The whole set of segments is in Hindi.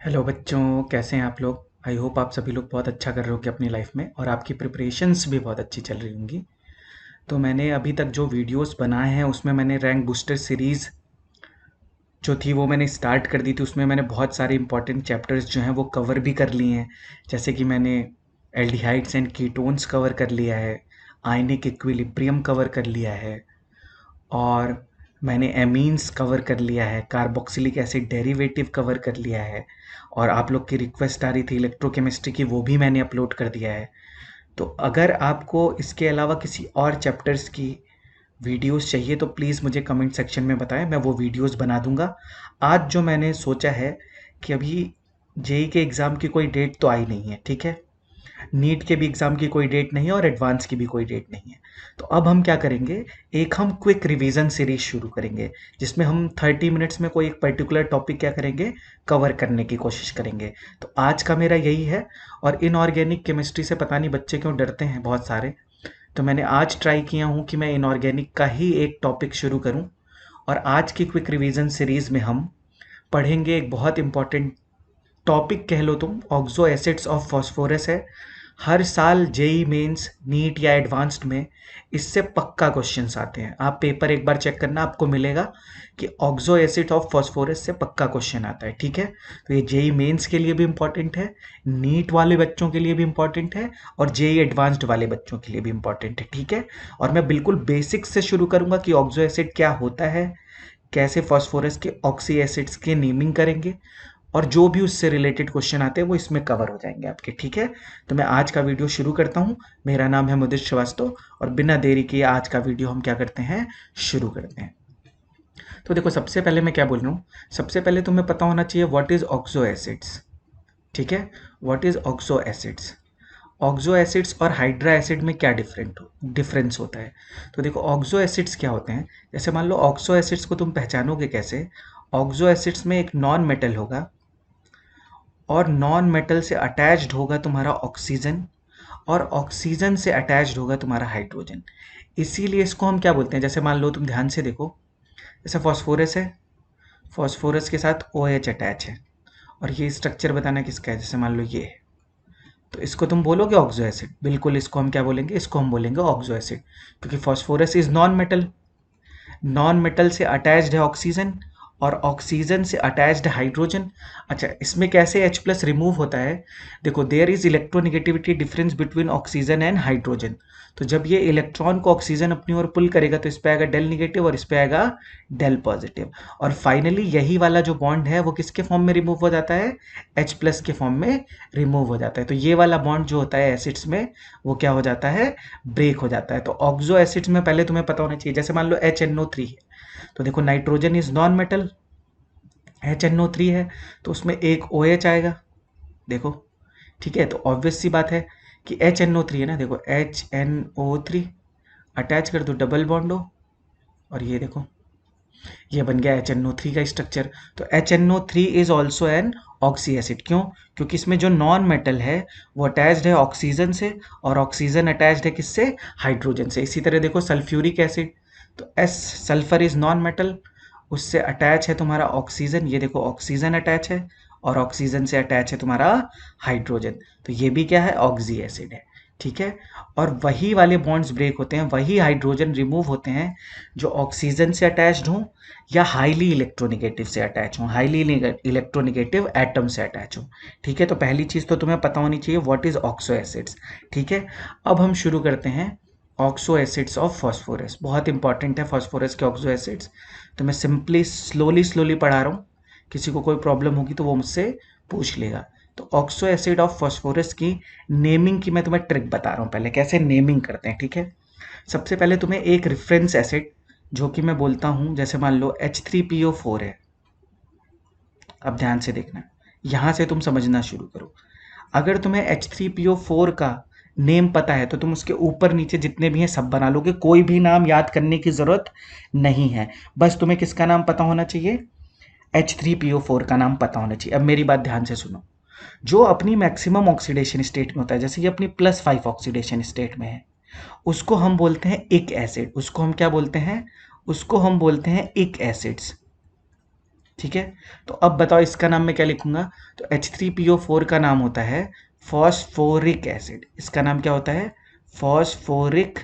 हेलो बच्चों, कैसे हैं आप लोग। आई होप आप सभी लोग बहुत अच्छा कर रहे होंगे अपनी लाइफ में और आपकी प्रिपरेशंस भी बहुत अच्छी चल रही होंगी। तो मैंने अभी तक जो वीडियोस बनाए हैं उसमें मैंने रैंक बूस्टर सीरीज़ जो थी वो मैंने स्टार्ट कर दी थी। उसमें मैंने बहुत सारे इंपॉर्टेंट चैप्टर्स जो हैं वो कवर भी कर लिए हैं। जैसे कि मैंने एल्डिहाइड्स एंड कीटोन्स कवर कर लिया है, आयनिक इक्विलिब्रियम कवर कर लिया है, और मैंने एमीन्स कवर कर लिया है, कार्बोक्सिलिक एसिड डेरिवेटिव कवर कर लिया है, और आप लोग की रिक्वेस्ट आ रही थी इलेक्ट्रोकेमिस्ट्री की, वो भी मैंने अपलोड कर दिया है। तो अगर आपको इसके अलावा किसी और चैप्टर्स की वीडियोस चाहिए तो प्लीज़ मुझे कमेंट सेक्शन में बताएं, मैं वो वीडियोस बना दूंगा। आज जो मैंने सोचा है कि अभी जेई के एग्ज़ाम की कोई डेट तो आई नहीं है, ठीक है। नीट के भी एग्ज़ाम की कोई डेट नहीं है और एडवांस की भी कोई डेट नहीं है। तो अब हम क्या करेंगे, एक हम क्विक रिवीजन सीरीज शुरू करेंगे जिसमें हम 30 मिनट्स में कोई एक पर्टिकुलर टॉपिक क्या करेंगे, कवर करने की कोशिश करेंगे। तो आज का मेरा यही है। और इनऑर्गेनिक केमिस्ट्री से पता नहीं बच्चे क्यों डरते हैं बहुत सारे, तो मैंने आज ट्राई किया हूँ कि मैं इनऑर्गेनिक का ही एक टॉपिक शुरू करूँ। और आज की क्विक रिवीजन सीरीज में हम पढ़ेंगे एक बहुत इंपॉर्टेंट टॉपिक, कह लो तुम, ऑक्सो एसिड्स ऑफ फॉस्फोरस है। हर साल जेई मेंस, नीट या एडवांस्ड में इससे पक्का क्वेश्चंस आते हैं। आप पेपर एक बार चेक करना, आपको मिलेगा कि ऑक्सो एसिड ऑफ फॉस्फोरस से पक्का क्वेश्चन आता है, ठीक है। तो ये जेई मेंस के लिए भी इंपॉर्टेंट है, नीट वाले बच्चों के लिए भी इंपॉर्टेंट है, और जेई एडवांस्ड वाले बच्चों के लिए भी इंपॉर्टेंट है, ठीक है। और मैं बिल्कुल बेसिक्स से शुरू करूंगा कि ऑक्सो एसिड क्या होता है, कैसे फॉस्फोरस के ऑक्सी एसिड्स के नेमिंग करेंगे, और जो भी उससे रिलेटेड क्वेश्चन आते हैं वो इसमें कवर हो जाएंगे आपके, ठीक है। तो मैं आज का वीडियो शुरू करता हूँ। मेरा नाम है मुदित श्रीवास्तव, और बिना देरी किए आज का वीडियो हम क्या करते हैं, शुरू करते हैं। तो देखो, सबसे पहले मैं क्या बोल रहा हूँ, सबसे पहले तुम्हें पता होना चाहिए व्हाट इज ऑक्सो एसिड्स, ठीक है। What is oxo acids. Oxo acids और हाइड्रा एसिड में क्या डिफरेंस होता है। तो देखो, ऑक्सो एसिड्स क्या होते हैं, जैसे मान लो ऑक्सो एसिड्स को तुम पहचानोगे कैसे। ऑक्सो एसिड्स में एक नॉन मेटल होगा, और नॉन मेटल से अटैच्ड होगा तुम्हारा ऑक्सीजन, और ऑक्सीजन से अटैच्ड होगा तुम्हारा हाइड्रोजन। इसीलिए इसको हम क्या बोलते हैं, जैसे मान लो तुम ध्यान से देखो, जैसे फॉस्फोरस है, फॉस्फोरस के साथ ओ एच अटैच है, और ये स्ट्रक्चर बताना किसका है, जैसे मान लो ये है। तो इसको तुम बोलोगे ऑक्सो एसिड, बिल्कुल इसको हम क्या बोलेंगे, इसको हम बोलेंगे ऑक्सो एसिड, क्योंकि phosphorus is non metal, non metal से अटैच्ड है ऑक्सीजन, और ऑक्सीजन से अटैच्ड हाइड्रोजन। अच्छा, इसमें कैसे H प्लस रिमूव होता है, देखो, there is electronegativity difference between oxygen and hydrogen. तो जब ये इलेक्ट्रॉन को ऑक्सीजन अपनी ओर पुल करेगा तो इस पे आएगा डेल निगेटिव और इस पे आएगा डेल पॉजिटिव, और फाइनली यही वाला जो बॉन्ड है वो किसके फॉर्म में रिमूव हो जाता है, H प्लस के फॉर्म में रिमूव हो जाता है। तो ये वाला बॉन्ड जो होता है एसिड्स में, वो क्या हो जाता है, ब्रेक हो जाता है। तो ऑक्सो एसिड्स में पहले तुम्हें पता होना चाहिए, जैसे मान लो HNO3 है, तो देखो nitrogen is non metal, HNO3 है, तो उसमें एक OH आएगा, देखो, ठीक है। तो ऑब्वियस सी बात है कि HNO3 है ना, देखो HNO3, अटैच कर दो डबल बॉन्ड हो, और ये देखो, ये बन गया HNO3 का स्ट्रक्चर। तो HNO3 is also an oxy acid, क्यों, क्योंकि इसमें जो नॉन मेटल है वो अटैच्ड है ऑक्सीजन से, और ऑक्सीजन अटैच्ड है किससे, हाइड्रोजन से। इसी तरह देखो सल्फ्यूरिक एसिड, तो S, sulphur is non metal, उससे अटैच है तुम्हारा ऑक्सीजन, ये देखो ऑक्सीजन अटैच है, और ऑक्सीजन से अटैच है तुम्हारा हाइड्रोजन। तो ये भी क्या है, ऑक्सी एसिड है, ठीक है। और वही वाले बॉन्ड्स ब्रेक होते हैं, वही हाइड्रोजन रिमूव होते हैं जो ऑक्सीजन से अटैच्ड हों या हाईली इलेक्ट्रोनिगेटिव से अटैच हों, हाईली इलेक्ट्रोनिगेटिव एटम से अटैच हों, ठीक है। तो पहली चीज़ तो तुम्हें पता होनी चाहिए व्हाट इज ऑक्सो एसिड्स, ठीक है। अब हम शुरू करते हैं ऑक्सो एसिड्स ऑफ फॉस्फोरस, बहुत इंपॉर्टेंट है फॉस्फोरस के ऑक्सो एसिड्स। तो मैं सिंपली स्लोली स्लोली पढ़ा रहा हूँ, किसी को कोई प्रॉब्लम होगी तो वो मुझसे पूछ लेगा। तो ऑक्सो एसिड ऑफ फॉस्फोरस की नेमिंग की मैं तुम्हें ट्रिक बता रहा हूँ, पहले कैसे नेमिंग करते हैं, ठीक है। सबसे पहले तुम्हें एक रेफरेंस एसिड, जो कि मैं बोलता हूँ, जैसे मान लो H3PO4 है, अब ध्यान से देखना, यहाँ से तुम समझना शुरू करो। अगर तुम्हें H3PO4 का नेम पता है तो तुम उसके ऊपर नीचे जितने भी हैं सब बना लोगे, कोई भी नाम याद करने की ज़रूरत नहीं है। बस तुम्हें किसका नाम पता होना चाहिए, H3PO4 का नाम पता होना चाहिए। अब मेरी बात ध्यान से सुनो, जो अपनी मैक्सिमम ऑक्सीडेशन स्टेट में होता है, जैसे ये अपनी +5 ऑक्सीडेशन स्टेट में है, उसको हम बोलते हैं इक एसिड, उसको हम क्या बोलते हैं, उसको हम बोलते हैं इक एसिड्स, ठीक है। तो अब बताओ इसका नाम मैं क्या लिखूंगा। तो H3PO4 का नाम होता है फॉस्फोरिक एसिड। इसका नाम क्या होता है, फॉस्फोरिक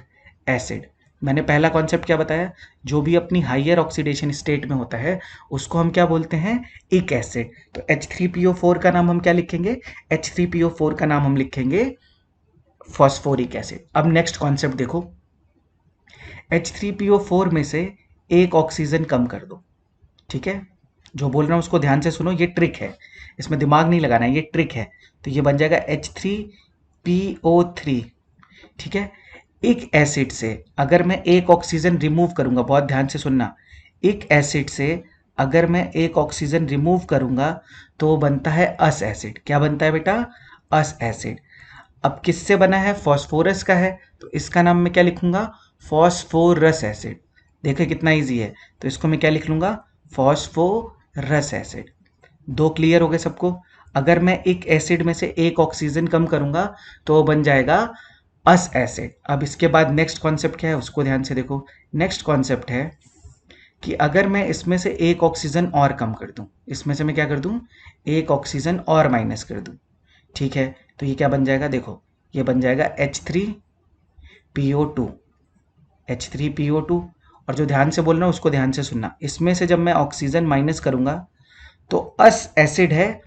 एसिड। मैंने पहला कॉन्सेप्ट क्या बताया, जो भी अपनी हाइयर ऑक्सीडेशन स्टेट में होता है उसको हम क्या बोलते हैं, एक एसिड। तो H3PO4 का नाम हम क्या लिखेंगे, H3PO4 का नाम हम लिखेंगे फॉस्फोरिक एसिड। अब नेक्स्ट कॉन्सेप्ट देखो, H3PO4 में से एक ऑक्सीजन कम कर दो। ठीक है, जो बोल रहा हूँ उसको ध्यान से सुनो, ये ट्रिक है, इसमें दिमाग नहीं लगाना है, ये ट्रिक है। तो ये बन जाएगा H3PO3। ठीक है, एक एसिड से अगर मैं एक ऑक्सीजन रिमूव करूंगा, बहुत ध्यान से सुनना, एक एसिड से अगर मैं एक ऑक्सीजन रिमूव करूंगा तो वो बनता है अस एसिड। क्या बनता है बेटा, अस एसिड। अब किससे बना है, फॉस्फोरस का है, तो इसका नाम मैं क्या लिखूंगा, फॉस्फोरस एसिड। देखिए कितना इजी है। तो इसको मैं क्या लिख लूंगा, फॉस्फोरस एसिड। दो क्लियर हो गए सबको। अगर मैं एक एसिड में से एक ऑक्सीजन कम करूंगा तो वो बन जाएगा अस एसिड। अब इसके बाद नेक्स्ट कॉन्सेप्ट क्या है उसको ध्यान से देखो। नेक्स्ट कॉन्सेप्ट है कि अगर मैं इसमें से एक ऑक्सीजन और कम कर दूं, इसमें से मैं क्या कर दूं, एक ऑक्सीजन और माइनस कर दूं। ठीक है, तो ये क्या बन जाएगा, देखो ये बन जाएगा H3PO2। H3PO2। और जो ध्यान से बोल रहा हूँ उसको ध्यान से सुनना, इसमें से जब मैं ऑक्सीजन माइनस करूंगा तो अस एसिड है।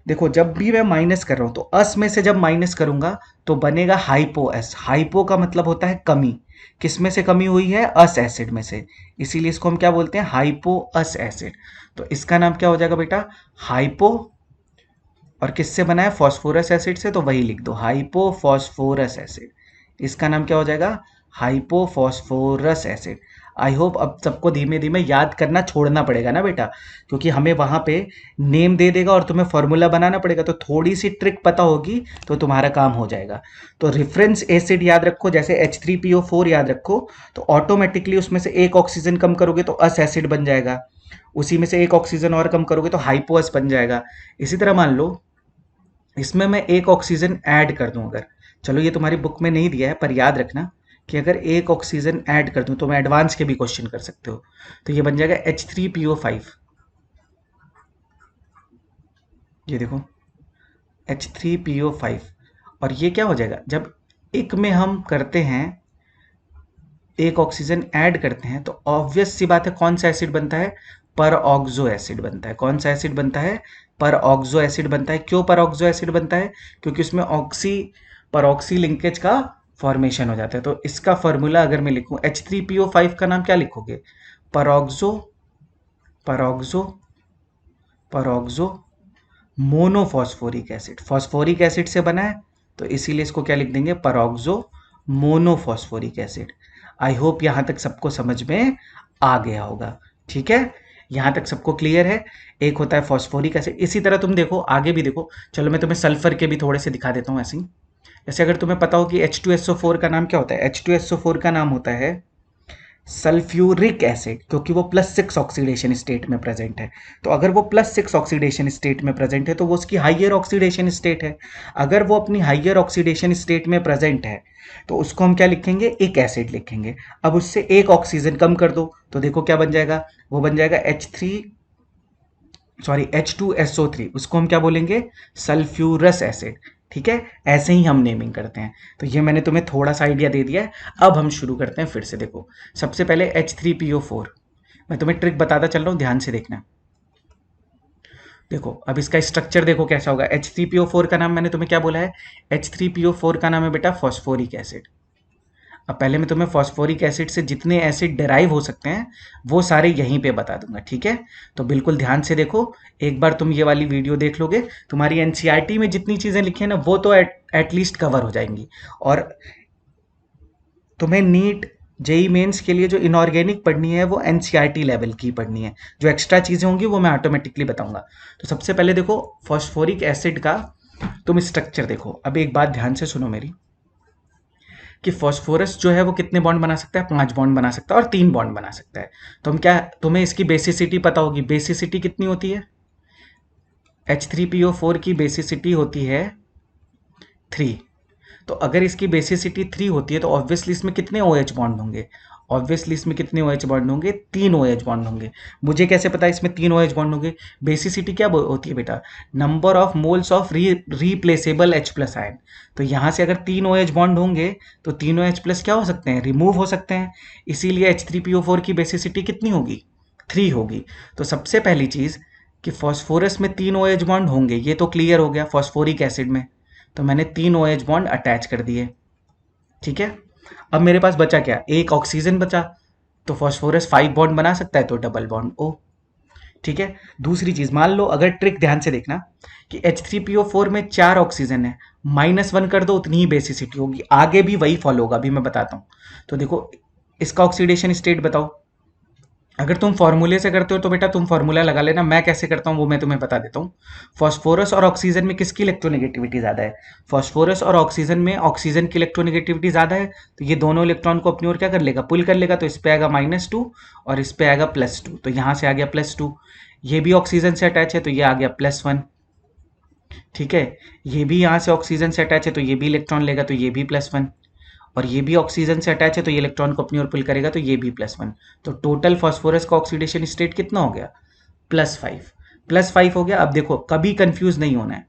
देखो जब भी मैं माइनस कर रहा हूं तो अस में से जब माइनस करूंगा तो बनेगा हाइपो एस। हाइपो का मतलब होता है कमी। किस में से कमी हुई है, अस एसिड में से, इसीलिए इसको हम क्या बोलते हैं, हाइपो अस एसिड। तो इसका नाम क्या हो जाएगा बेटा, हाइपो, और किससे बना है, फॉस्फोरस एसिड से, तो वही लिख दो, हाइपोफॉस्फोरस एसिड। इसका नाम क्या हो जाएगा, हाइपोफॉस्फोरस एसिड। आई होप अब सबको धीमे धीमे याद करना छोड़ना पड़ेगा ना बेटा, क्योंकि हमें वहां पे नेम दे देगा और तुम्हें फॉर्मूला बनाना पड़ेगा, तो थोड़ी सी ट्रिक पता होगी तो तुम्हारा काम हो जाएगा। तो रेफरेंस एसिड याद रखो, जैसे H3PO4 याद रखो, तो ऑटोमेटिकली उसमें से एक ऑक्सीजन कम करोगे तो अस एसिड बन जाएगा, उसी में से एक ऑक्सीजन और कम करोगे तो हाइपोअस बन जाएगा। इसी तरह मान लो इसमें मैं एक ऑक्सीजन ऐड कर दूं अगर, चलो ये तुम्हारी बुक में नहीं दिया है पर याद रखना कि अगर एक ऑक्सीजन ऐड कर दूं तो मैं एडवांस के भी क्वेश्चन कर सकते हो। तो ये बन जाएगा H3PO5। ये देखो H3PO5। और ये क्या हो जाएगा, जब एक में हम करते हैं, एक ऑक्सीजन ऐड करते हैं, तो ऑब्वियस सी बात है कौन सा एसिड बनता है, पर ऑक्सो एसिड बनता है। कौन सा एसिड बनता है, पर ऑक्सो एसिड बनता है। क्यों पर ऑक्सो एसिड बनता है, क्योंकि उसमें ऑक्सी पर ऑक्सी लिंकेज का फॉर्मेशन हो जाता है। तो इसका फॉर्मूला अगर मैं लिखूं, H3PO5 का नाम क्या लिखोगे, peroxo, peroxo, peroxo monophosphoric acid. Phosphoric acid से बना है तो इसीलिए इसको क्या लिख देंगे, peroxo monophosphoric acid. I hope यहां तक सबको समझ में आ गया होगा। ठीक है, यहां तक सबको क्लियर है। एक होता है फॉस्फोरिक एसिड, इसी तरह तुम देखो आगे भी देखो। चलो मैं तुम्हें सल्फर के भी थोड़े से दिखा देता हूँ ऐसे ही। जैसे अगर तुम्हें पता हो कि H2SO4 का नाम क्या होता है, H2SO4 का नाम होता है सल्फ्यूरिक एसिड, क्योंकि वो +6 ऑक्सीडेशन स्टेट में प्रेजेंट है। तो अगर वो +6 ऑक्सीडेशन स्टेट में प्रेजेंट है तो वो उसकी हाइयर ऑक्सीडेशन स्टेट है। अगर वो अपनी हाइयर ऑक्सीडेशन स्टेट में प्रेजेंट है तो उसको हम क्या लिखेंगे, एक एसिड लिखेंगे। अब उससे एक ऑक्सीजन कम कर दो तो देखो क्या बन जाएगा, वो बन जाएगा H2SO3। उसको हम क्या बोलेंगे, सल्फ्यूरस एसिड। ठीक है, ऐसे ही हम नेमिंग करते हैं। तो ये मैंने तुम्हें थोड़ा सा आइडिया दे दिया है। अब हम शुरू करते हैं फिर से। देखो सबसे पहले H3PO4, मैं तुम्हें ट्रिक बताता चल रहा हूँ, ध्यान से देखना। देखो अब इसका स्ट्रक्चर देखो कैसा होगा। H3PO4 का नाम मैंने तुम्हें क्या बोला है, H3PO4 का नाम है बेटा फॉस्फोरिक एसिड। अब पहले मैं तुम्हें फॉस्फोरिक एसिड से जितने एसिड डेराइव हो सकते हैं वो सारे यहीं पे बता दूंगा। ठीक है, तो बिल्कुल ध्यान से देखो। एक बार तुम ये वाली वीडियो देख लोगे, तुम्हारी एनसीईआरटी में जितनी चीजें लिखी है ना वो तो एटलीस्ट कवर हो जाएंगी। और तुम्हें नीट जेई मेंस के लिए जो इनऑर्गेनिक पढ़नी है वो एनसीईआरटी लेवल की पढ़नी है। जो एक्स्ट्रा चीजें होंगी वो मैं ऑटोमेटिकली बताऊंगा। तो सबसे पहले देखो फॉस्फोरिक एसिड का तुम स्ट्रक्चर देखो। अब एक बात ध्यान से सुनो मेरी, कि फॉस्फोरस जो है वो कितने बॉन्ड बना सकता है, 5 बॉन्ड बना सकता है और 3 बॉन्ड बना सकता है। तो हम क्या, तुम्हें इसकी बेसिसिटी पता होगी, बेसिसिटी कितनी होती है, H3PO4 की बेसिसिटी होती है 3। तो अगर इसकी बेसिसिटी 3 होती है तो ऑब्वियसली इसमें कितने OH बॉन्ड होंगे, ऑब्वियसली इसमें कितने OH बॉन्ड होंगे, 3 OH बॉन्ड होंगे। मुझे कैसे पता है इसमें 3 OH बॉन्ड होंगे? बेसिसिटी क्या होती है बेटा? Number of moles of replaceable H plus ion. तो यहाँ से अगर 3 OH बॉन्ड होंगे तो तीनों H प्लस क्या हो सकते हैं, रिमूव हो सकते हैं। इसीलिए H3PO4 की बेसिसिटी कितनी होगी, 3 होगी। तो सबसे पहली चीज़ कि फॉस्फोरस में 3 OH बॉन्ड होंगे, ये तो क्लियर हो गया फॉस्फोरिक एसिड में। तो मैंने 3 OH बॉन्ड अटैच कर दिए, ठीक है। अब मेरे पास बचा क्या, एक ऑक्सीजन बचा। तो फॉस्फोरस 5 बॉन्ड बना सकता है, तो डबल बॉन्ड O, ठीक है। दूसरी चीज मान लो, अगर ट्रिक ध्यान से देखना कि H3PO4 में 4 ऑक्सीजन है, -1 कर दो उतनी ही बेसिसिटी होगी, आगे भी वही फॉलो होगा, अभी मैं बताता हूं। तो देखो इसका ऑक्सीडेशन स्टेट बताओ। अगर तुम फॉर्मूले से करते हो तो बेटा तुम फॉर्मूला लगा लेना, मैं कैसे करता हूँ वो मैं तुम्हें बता देता हूँ। फॉस्फोरस और ऑक्सीजन में किसकी इलेक्ट्रोनेगेटिविटी ज़्यादा है? फॉस्फोरस और ऑक्सीजन में ऑक्सीजन की इलेक्ट्रोनेगेटिविटी ज़्यादा है, तो ये दोनों इलेक्ट्रॉन को अपनी ओर क्या कर लेगा, पुल कर लेगा। तो इस पे आएगा -2 और इस पे आएगा +2, तो यहाँ से आ गया +2। ये भी ऑक्सीजन से अटैच है तो ये आ गया +1, ठीक है। ये भी यहाँ से ऑक्सीजन से अटैच है तो ये भी इलेक्ट्रॉन लेगा, तो ये भी +1। और ये भी ऑक्सीजन से अटैच है तो ये इलेक्ट्रॉन को अपनी ओर पुल करेगा, तो ये भी +1। तो टोटल फॉस्फोरस का ऑक्सीडेशन स्टेट कितना हो गया, +5। +5 हो गया। अब देखो कभी कंफ्यूज नहीं होना है,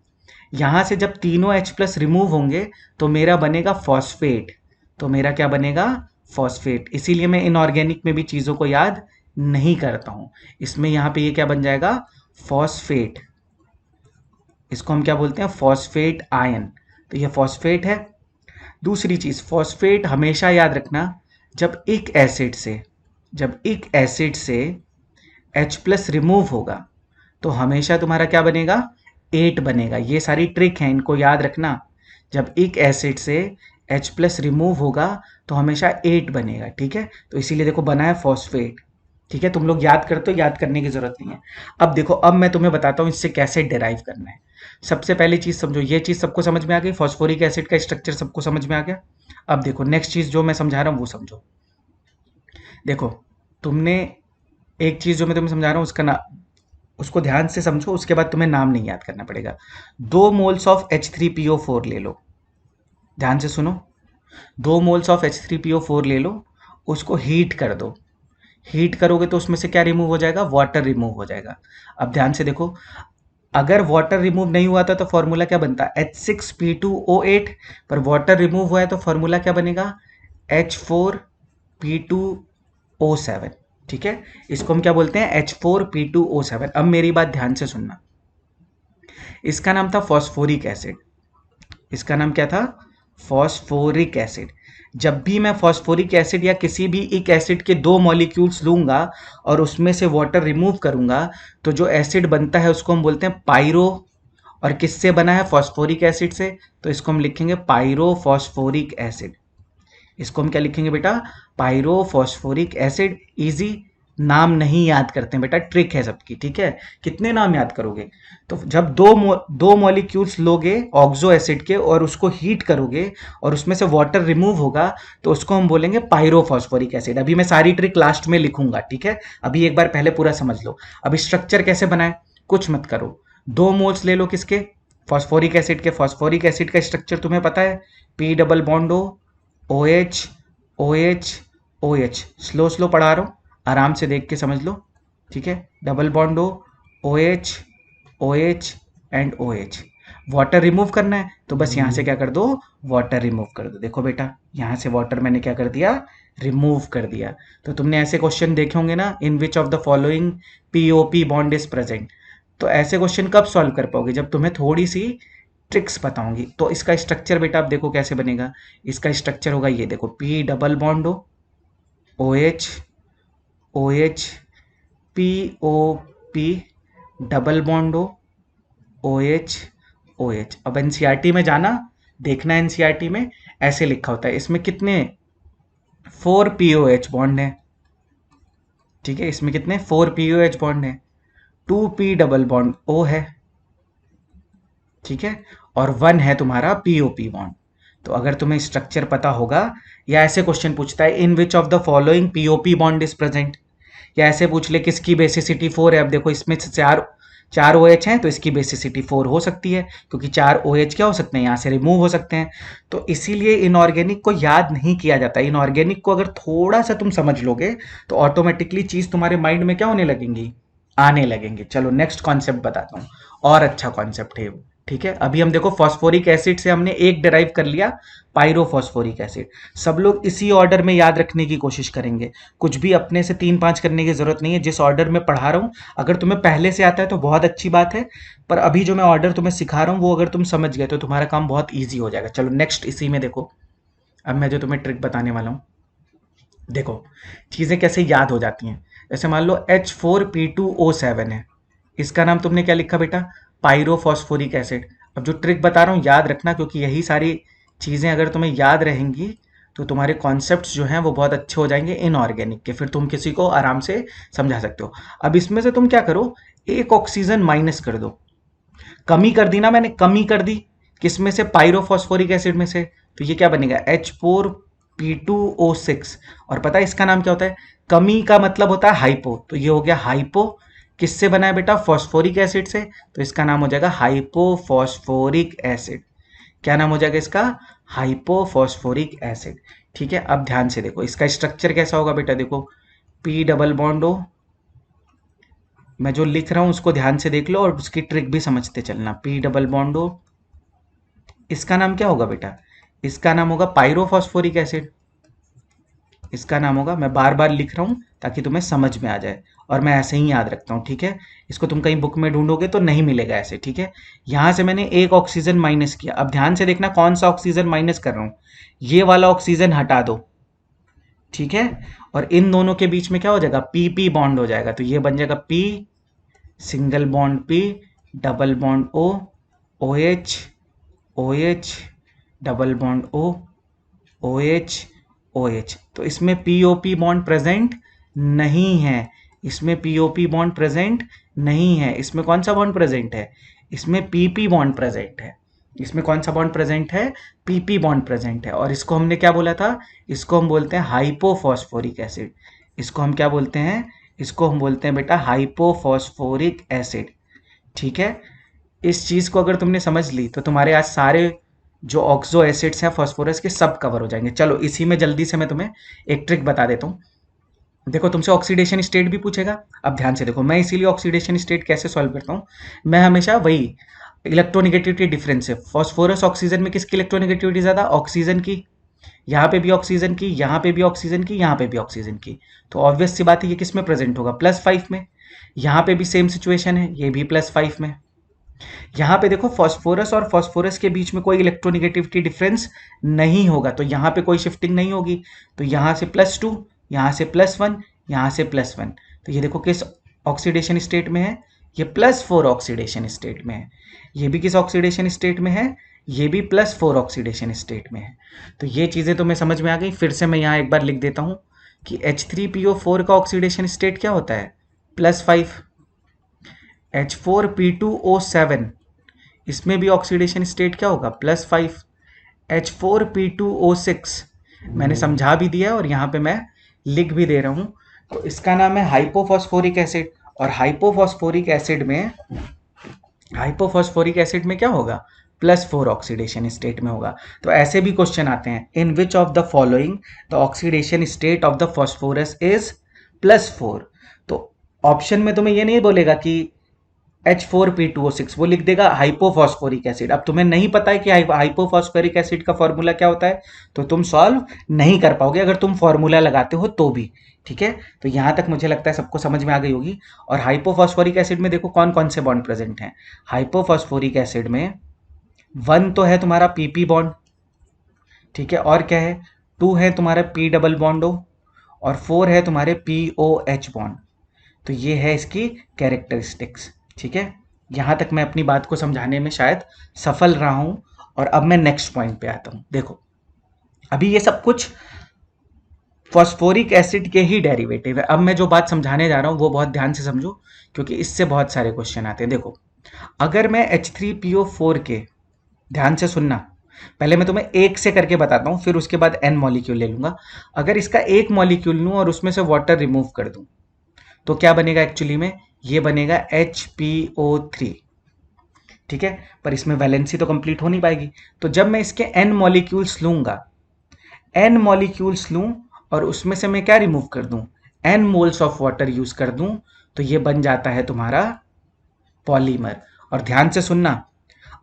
यहां से जब तीनों H+ रिमूव होंगे तो मेरा बनेगा फॉस्फेट। तो मेरा क्या बनेगा, फॉस्फेट। इसीलिए मैं इनऑर्गेनिक में भी चीज़ों को याद नहीं करता हूं। इसमें यहाँ पे ये क्या बन जाएगा, फॉस्फेट। इसको हम क्या बोलते हैं, फॉस्फेट आयन। तो ये फॉस्फेट है। दूसरी चीज, फॉस्फेट हमेशा याद रखना, जब एक एसिड से H+ रिमूव होगा तो हमेशा तुम्हारा क्या बनेगा, 8 बनेगा। ये सारी ट्रिक है, इनको याद रखना। जब एक एसिड से H+ रिमूव होगा तो हमेशा 8 बनेगा, ठीक है। तो इसीलिए देखो बना है फॉस्फेट, ठीक है। तुम लोग याद करते हो, याद करने की जरूरत नहीं है। अब देखो, अब मैं तुम्हें बताता हूँ इससे कैसे डिराइव करना है। सबसे पहली चीज समझो, ये चीज सबको समझ में आ गई, फॉस्फोरिक एसिड का स्ट्रक्चर सबको समझ में आ गया। अब देखो नेक्स्ट चीज जो मैं समझा रहा हूँ वो समझो। देखो तुमने एक चीज जो मैं तुम्हें समझा रहा हूँ उसका ना, उसको ध्यान से समझो, उसके बाद तुम्हें नाम नहीं याद करना पड़ेगा। 2 मोल्स ऑफ H3PO4 ले लो, ध्यान से सुनो। 2 मोल्स ऑफ H3PO4 ले लो, उसको हीट कर दो। हीट करोगे तो उसमें से क्या रिमूव हो जाएगा, वाटर रिमूव हो जाएगा। अब ध्यान से देखो, अगर वाटर रिमूव नहीं हुआ था तो फॉर्मूला क्या बनता, H6P2O8। पर वाटर रिमूव हुआ है तो फॉर्मूला क्या बनेगा, H4P2O7, ठीक है। इसको हम क्या बोलते हैं, H4P2O7। अब मेरी बात ध्यान से सुनना, इसका नाम था फॉस्फोरिक एसिड। इसका नाम क्या था, फॉस्फोरिक एसिड। जब भी मैं फॉस्फोरिक एसिड या किसी भी एक एसिड के 2 मॉलिक्यूल्स लूंगा और उसमें से वाटर रिमूव करूंगा तो जो एसिड बनता है उसको हम बोलते हैं पायरो। और किससे बना है, फॉस्फोरिक एसिड से। तो इसको हम लिखेंगे पायरोफॉस्फोरिक एसिड। इसको हम क्या लिखेंगे बेटा, पायरोफॉस्फोरिक एसिड। इजी, नाम नहीं याद करते हैं बेटा, ट्रिक है सबकी, ठीक है। कितने नाम याद करोगे, तो जब दो मॉलिक्यूल्स लोगे ऑक्सो एसिड के और उसको हीट करोगे और उसमें से वाटर रिमूव होगा तो उसको हम बोलेंगे पायरोफॉस्फोरिक एसिड। अभी मैं सारी ट्रिक लास्ट में लिखूंगा, ठीक है। अभी एक बार पहले पूरा समझ लो। अभी स्ट्रक्चर कैसे बनाए, कुछ मत करो, 2 मोल्स ले लो किसके, फॉस्फोरिक एसिड के। फॉस्फोरिक एसिड का स्ट्रक्चर तुम्हें पता है, P double bond O OH OH OH। Slow slow पढ़ा रहा हूँ, आराम से देख के समझ लो, ठीक है। Double bond OH OH and OH। Water remove करना है तो बस यहाँ से क्या कर दो, वाटर रिमूव कर दो। देखो बेटा यहाँ से वाटर मैंने क्या कर दिया, रिमूव कर दिया। तो तुमने ऐसे क्वेश्चन देखे होंगे ना, in which of the following POP bond is present. तो ऐसे क्वेश्चन कब सॉल्व कर पाओगे, जब तुम्हें थोड़ी सी ट्रिक्स बताऊंगी। तो इसका स्ट्रक्चर बेटा आप देखो कैसे बनेगा। इसका स्ट्रक्चर होगा ये देखो, P double bond OH OH POP double bond OH OH। अब एनसीईआरटी में जाना, देखना एनसीईआरटी में ऐसे लिखा होता है। इसमें कितने 4 POH बॉन्ड है, ठीक है। इसमें कितने 4 POH बॉन्ड है, 2 P डबल बॉन्ड O है, ठीक है। और 1 है तुम्हारा POP बॉन्ड। तो अगर तुम्हें स्ट्रक्चर पता होगा, या ऐसे क्वेश्चन पूछता है in which of the following POP bond is present, या ऐसे पूछ ले किसकी बेसिसिटी 4 है। अब देखो इसमें 4 OH हैं तो इसकी बेसिसिटी 4 हो सकती है, क्योंकि 4 OH क्या हो सकते हैं, यहाँ से रिमूव हो सकते हैं। तो इसीलिए इनऑर्गेनिक को याद नहीं किया जाता। इनऑर्गेनिक को अगर थोड़ा सा तुम समझ लोगे तो ऑटोमेटिकली चीज तुम्हारे माइंड में क्या होने लगेंगी, आने लगेंगे। चलो नेक्स्ट कॉन्सेप्ट बताता हूँ, और अच्छा कॉन्सेप्ट है वो। ठीक है, अभी हम देखो फॉस्फोरिक एसिड से हमने एक डिराइव कर लिया, पायरोफॉस्फोरिक एसिड। सब लोग इसी ऑर्डर में याद रखने की कोशिश करेंगे, कुछ भी अपने से 3-5 करने की जरूरत नहीं है। जिस ऑर्डर में पढ़ा रहा हूँ, अगर तुम्हें पहले से आता है तो बहुत अच्छी बात है, पर अभी जो मैं ऑर्डर तुम्हें सिखा रहा हूँ वो अगर तुम समझ गए तो तुम्हारा काम बहुत ईजी हो जाएगा। चलो नेक्स्ट इसी में देखो, अब मैं जो तुम्हें ट्रिक बताने वाला हूँ, देखो चीज़ें कैसे याद हो जाती हैं। जैसे मान लो H4P2O7 है, इसका नाम तुमने क्या लिखा बेटा, पायरोफॉस्फोरिक एसिड। अब जो ट्रिक बता रहा हूँ याद रखना, क्योंकि यही सारी चीज़ें अगर तुम्हें याद रहेंगी तो तुम्हारे कॉन्सेप्ट्स जो हैं वो बहुत अच्छे हो जाएंगे इनऑर्गेनिक के, फिर तुम किसी को आराम से समझा सकते हो। अब इसमें से तुम क्या करो, एक ऑक्सीजन माइनस कर दो। कमी कर दी ना मैंने, कमी कर दी, किस में से, पायरोफॉस्फोरिक एसिड में से। तो ये क्या बनेगा, H4P2O6। और पता है इसका नाम क्या होता है, कमी का मतलब होता है हाइपो, तो ये हो गया हाइपो। किससे बना है बेटा, फॉस्फोरिक एसिड से, तो इसका नाम हो जाएगा हाइपोफॉस्फोरिक एसिड। क्या नाम हो जाएगा इसका, हाइपोफॉस्फोरिक एसिड। ठीक है, अब ध्यान से देखो इसका स्ट्रक्चर कैसा होगा बेटा, देखो P डबल बॉन्ड O, मैं जो लिख रहा हूं उसको ध्यान से देख लो और उसकी ट्रिक भी समझते चलना। P डबल बॉन्ड O, इसका नाम क्या होगा बेटा, इसका नाम होगा पायरोफॉस्फोरिक एसिड। इसका नाम होगा, मैं बार बार लिख रहा हूं ताकि तुम्हें समझ में आ जाए, और मैं ऐसे ही याद रखता हूं। ठीक है, इसको तुम कहीं बुक में ढूंढोगे तो नहीं मिलेगा ऐसे। ठीक है, यहां से मैंने एक ऑक्सीजन माइनस किया, अब ध्यान से देखना कौन सा ऑक्सीजन माइनस कर रहा हूं, ये वाला ऑक्सीजन हटा दो। ठीक है, और इन दोनों के बीच में क्या हो जाएगा, पी पी बॉन्ड हो जाएगा, तो ये बन जाएगा P, single bond P, double bond O, O H, O H, double bond O, O H, O H. तो इसमें पीओपी बॉन्ड प्रेजेंट नहीं है, इसमें पीओपी बॉन्ड प्रेजेंट नहीं है। इसमें कौन सा बॉन्ड प्रेजेंट है, इसमें पीपी बॉन्ड प्रेजेंट है। इसमें कौन सा बॉन्ड प्रेजेंट है, पीपी बॉन्ड प्रेजेंट है। और इसको हमने क्या बोला था, इसको हम बोलते हैं हाइपोफॉस्फोरिक एसिड। इसको हम क्या बोलते हैं, इसको हम बोलते हैं बेटा हाइपोफॉस्फोरिक एसिड। ठीक है, इस चीज को अगर तुमने समझ ली तो तुम्हारे आज सारे जो ऑक्सो एसिड्स हैं फॉस्फोरस के सब कवर हो जाएंगे। चलो इसी में जल्दी से मैं तुम्हें एक ट्रिक बता देता हूँ। देखो तुमसे ऑक्सीडेशन स्टेट भी पूछेगा, अब ध्यान से देखो, मैं इसीलिए ऑक्सीडेशन स्टेट कैसे सॉल्व करता हूँ, मैं हमेशा वही इलेक्ट्रोनिगेटिविटी डिफरेंस है, फॉस्फोरस ऑक्सीजन में किसकी इलेक्ट्रोनिगेटिविटी ज्यादा, ऑक्सीजन की। यहाँ पे भी ऑक्सीजन की, यहाँ पे भी ऑक्सीजन की, यहाँ पे भी ऑक्सीजन की। तो ऑब्वियस सी बात है ये किस में प्रेजेंट होगा, +5 में। यहाँ पे भी सेम सिचुएशन है, ये भी +5 में। यहाँ पे देखो फॉस्फोरस और फॉस्फोरस के बीच में कोई इलेक्ट्रोनिगेटिविटी डिफरेंस नहीं होगा, तो यहाँ पे कोई शिफ्टिंग नहीं होगी। तो यहाँ से +2, यहाँ से +1, यहाँ से +1। तो ये देखो किस ऑक्सीडेशन स्टेट में है, ये +4 ऑक्सीडेशन स्टेट में है। ये भी किस ऑक्सीडेशन स्टेट में है, ये भी +4 ऑक्सीडेशन स्टेट में है। तो ये चीज़ें तो मैं समझ में आ गई। फिर से मैं यहाँ एक बार लिख देता हूँ कि H3PO4 का ऑक्सीडेशन स्टेट क्या होता है, +5। H4P2O7, इसमें भी ऑक्सीडेशन स्टेट क्या होगा, +5। H4P2O6 मैंने समझा भी दिया और यहाँ पे मैं लिख भी दे रहा हूँ। तो इसका नाम है हाइपोफॉस्फोरिक एसिड। और हाइपोफॉस्फोरिक एसिड में क्या होगा, +4 ऑक्सीडेशन स्टेट में होगा। तो ऐसे भी क्वेश्चन आते हैं, in which of the following the oxidation state of the phosphorus is +4। तो ऑप्शन में तुम्हें ये नहीं बोलेगा कि H4P2O6, वो लिख देगा हाइपोफॉस्फोरिक एसिड। अब तुम्हें नहीं पता है कि हाइपोफॉस्फोरिक एसिड का फॉर्मूला क्या होता है, तो तुम सॉल्व नहीं कर पाओगे अगर तुम फॉर्मूला लगाते हो तो भी। ठीक है, तो यहां तक मुझे लगता है सबको समझ में आ गई होगी। और हाइपोफॉस्फोरिक एसिड में देखो कौन कौन से बॉन्ड प्रेजेंट हैं। हाइपोफॉस्फोरिक एसिड में 1 तो है तुम्हारा पीपी बॉन्ड, ठीक है, और क्या है, 2 है तुम्हारा पी डबल बॉन्ड ओ, और 4 है तुम्हारे POH बॉन्ड। तो ये है इसकी कैरेक्टरिस्टिक्स। ठीक है, यहां तक मैं अपनी बात को समझाने में शायद सफल रहा हूं। और अब मैं नेक्स्ट पॉइंट पे आता हूं। देखो अभी ये सब कुछ फॉस्फोरिक एसिड के ही डेरिवेटिव है। अब मैं जो बात समझाने जा रहा हूं वो बहुत ध्यान से समझो, क्योंकि इससे बहुत सारे क्वेश्चन आते हैं। देखो अगर मैं H3PO4 के, ध्यान से सुनना, पहले मैं तुम्हें एक से करके बताता हूं, फिर उसके बाद N मॉलिक्यूल ले लूंगा। अगर इसका एक मॉलिक्यूल लूं और उसमें से वाटर रिमूव कर दूं तो क्या बनेगा एक्चुअली में, ये बनेगा HPO3। ठीक है, पर इसमें वैलेंसी तो कंप्लीट हो नहीं पाएगी। तो जब मैं इसके n मॉलिक्यूल्स लूंगा, n मॉलिक्यूल्स लूं और उसमें से मैं क्या रिमूव कर दूं, n moles of water use कर दूं, तो ये बन जाता है तुम्हारा पॉलीमर। और ध्यान से सुनना,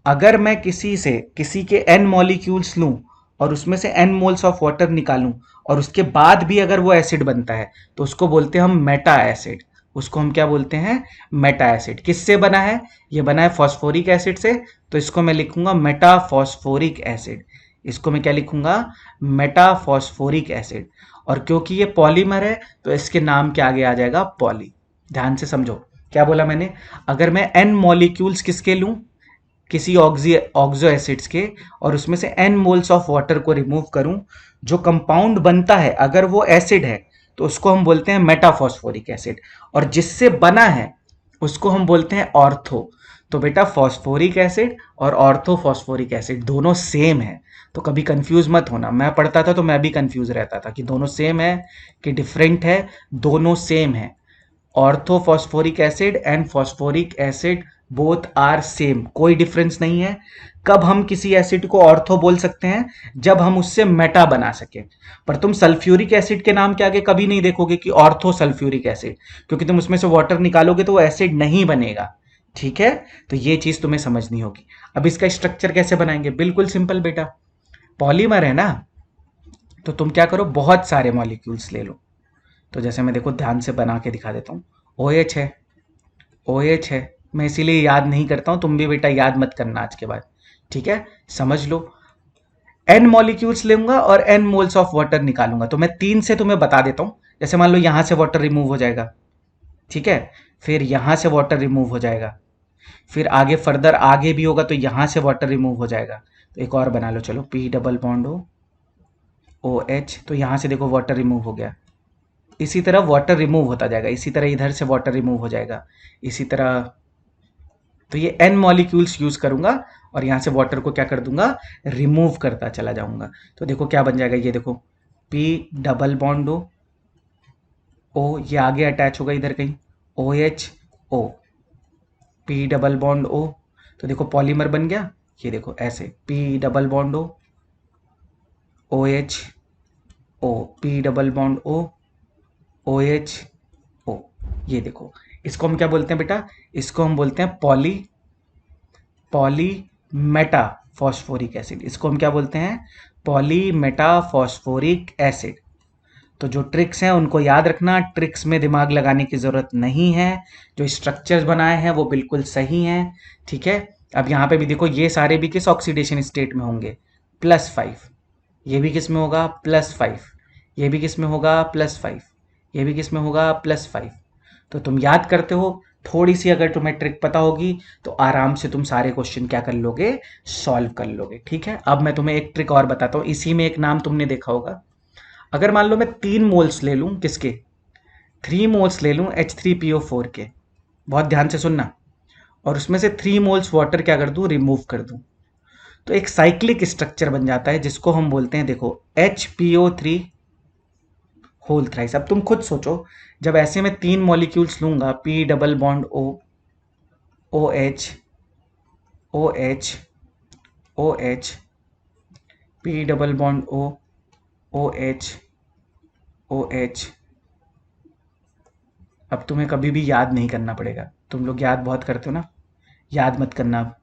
अगर मैं किसी के n मॉलिक्यूल्स लूं और उसमें से n मोल्स ऑफ वाटर निकालूं और उसके बाद भी अगर वो एसिड बनता है तो उसको बोलते हैं हम मेटा एसिड। उसको हम क्या बोलते हैं, मेटा एसिड। किससे बना है, ये बना है फॉस्फोरिक एसिड से, तो इसको मैं लिखूंगा मेटा फॉस्फोरिक एसिड। इसको मैं क्या लिखूंगा, मेटा फॉस्फोरिक एसिड। और क्योंकि ये पॉलीमर है तो इसके नाम के आगे आ जाएगा पॉली। ध्यान से समझो क्या बोला मैंने, अगर मैं n मॉलिक्यूल्स किसके लूं, किसी ऑक्सो एसिड्स के, और उसमें से n मोल्स ऑफ वाटर को रिमूव करूं, जो कंपाउंड बनता है अगर वो एसिड है तो उसको हम बोलते हैं मेटाफॉस्फोरिक एसिड, और जिससे बना है उसको हम बोलते हैं ऑर्थो। तो बेटा फॉस्फोरिक एसिड और ऑर्थोफॉस्फोरिक एसिड दोनों सेम है, तो कभी कंफ्यूज मत होना। मैं पढ़ता था तो मैं भी कंफ्यूज रहता था कि दोनों सेम है कि डिफरेंट है। दोनों सेम है, orthophosphoric acid and phosphoric acid both are same, कोई डिफरेंस नहीं है। कब हम किसी एसिड को ऑर्थो बोल सकते हैं, जब हम उससे मेटा बना सके। पर तुम सल्फ्यूरिक एसिड के नाम के आगे कभी नहीं देखोगे कि ऑर्थो सल्फ्यूरिक एसिड, क्योंकि तुम उसमें से वाटर निकालोगे तो वो एसिड नहीं बनेगा। ठीक है, तो ये चीज तुम्हें समझनी होगी। अब इसका स्ट्रक्चर कैसे बनाएंगे, बिल्कुल सिंपल बेटा, पॉलीमर है ना, तो तुम क्या करो, बहुत सारे मॉलिक्यूल्स ले लो। तो जैसे मैं देखो ध्यान से बना के दिखा देता हूँ, OH है, OH है, मैं इसीलिए याद नहीं करता हूँ, तुम भी बेटा याद मत करना आज के बाद। ठीक है, समझ लो, n मॉलिक्यूल्स लूंगा और n मोल्स ऑफ वाटर निकालूंगा। तो मैं 3 से तुम्हें बता देता हूँ। जैसे मान लो यहां से वाटर रिमूव हो जाएगा, ठीक है, फिर यहां से वाटर रिमूव हो जाएगा, फिर आगे फर्दर आगे भी होगा तो यहां से वाटर रिमूव हो जाएगा। तो एक और बना लो, चलो, P double bond O OH, तो यहां से देखो वाटर रिमूव हो गया, इसी तरह वाटर रिमूव होता जाएगा, इसी तरह इधर से वाटर रिमूव हो जाएगा, इसी तरह। तो ये n मॉलिक्यूल्स यूज करूंगा और यहां से वाटर को क्या कर दूंगा, रिमूव करता चला जाऊंगा। तो देखो क्या बन जाएगा, ये देखो P डबल बॉन्ड O, ये आगे अटैच होगा इधर कहीं, OH O, P double bond O, तो देखो पॉलीमर बन गया। ये देखो ऐसे P double bond O OH O, P double bond O OH O, ये देखो, इसको हम क्या बोलते हैं बेटा, इसको हम बोलते हैं पॉली मेटा फॉस्फोरिक एसिड। इसको हम क्या बोलते हैं, पॉली मेटा फॉस्फोरिक एसिड। तो जो ट्रिक्स हैं उनको याद रखना, ट्रिक्स में दिमाग लगाने की जरूरत नहीं है, जो स्ट्रक्चर्स बनाए हैं वो बिल्कुल सही हैं। ठीक है, अब यहाँ पे भी देखो, ये सारे भी किस ऑक्सीडेशन स्टेट में होंगे, +5, ये भी किस में होगा, +5, ये भी किस में होगा, +5, ये भी किस में होगा, +5। तो तुम याद करते हो, थोड़ी सी अगर तुम्हें ट्रिक पता होगी तो आराम से तुम सारे क्वेश्चन क्या कर लोगे, सॉल्व कर लोगे। ठीक है, अब मैं तुम्हें एक ट्रिक और बताता हूँ, इसी में एक नाम तुमने देखा होगा। अगर मान लो मैं 3 मोल्स ले लूं, किसके, 3 मोल्स ले लूं H3PO4 के, बहुत ध्यान से सुनना, और उसमें से 3 मोल्स वाटर क्या कर दूं, रिमूव कर दूं, तो एक साइक्लिक स्ट्रक्चर बन जाता है जिसको हम बोलते हैं, देखो, HPO3 होल थ्राइस। अब तुम खुद सोचो, जब ऐसे में 3 मॉलिक्यूल्स लूंगा, P double bond O OH OH OH, P double bond O OH OH, अब तुम्हें कभी भी याद नहीं करना पड़ेगा, तुम लोग याद बहुत करते हो ना, याद मत करना। अब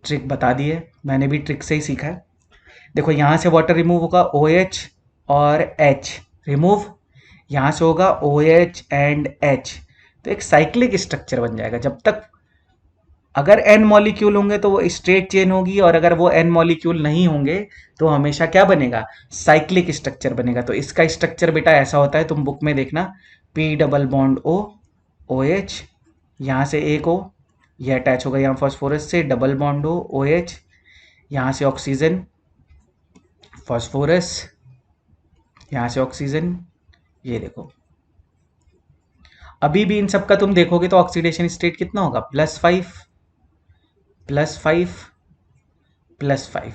ट्रिक बता दी है, मैंने भी ट्रिक से ही सीखा है। देखो यहाँ से वाटर रिमूव होगा, OH और H रिमूव, यहाँ से होगा OH एंड H, तो एक साइक्लिक स्ट्रक्चर बन जाएगा। जब तक अगर n मॉलिक्यूल होंगे तो वो स्ट्रेट चेन होगी, और अगर वो n मॉलिक्यूल नहीं होंगे तो हमेशा क्या बनेगा, साइक्लिक स्ट्रक्चर बनेगा। तो इसका स्ट्रक्चर बेटा ऐसा होता है, तुम बुक में देखना, P double bond O OH, यहाँ से एक O, ये अटैच होगा यहाँ फॉस्फोरस से, डबल बॉन्ड O OH, यहाँ से ऑक्सीजन, फॉस्फोरस, यहाँ से ऑक्सीजन, ये देखो। अभी भी इन सब का तुम देखोगे तो ऑक्सीडेशन स्टेट कितना होगा, +5 +5 +5।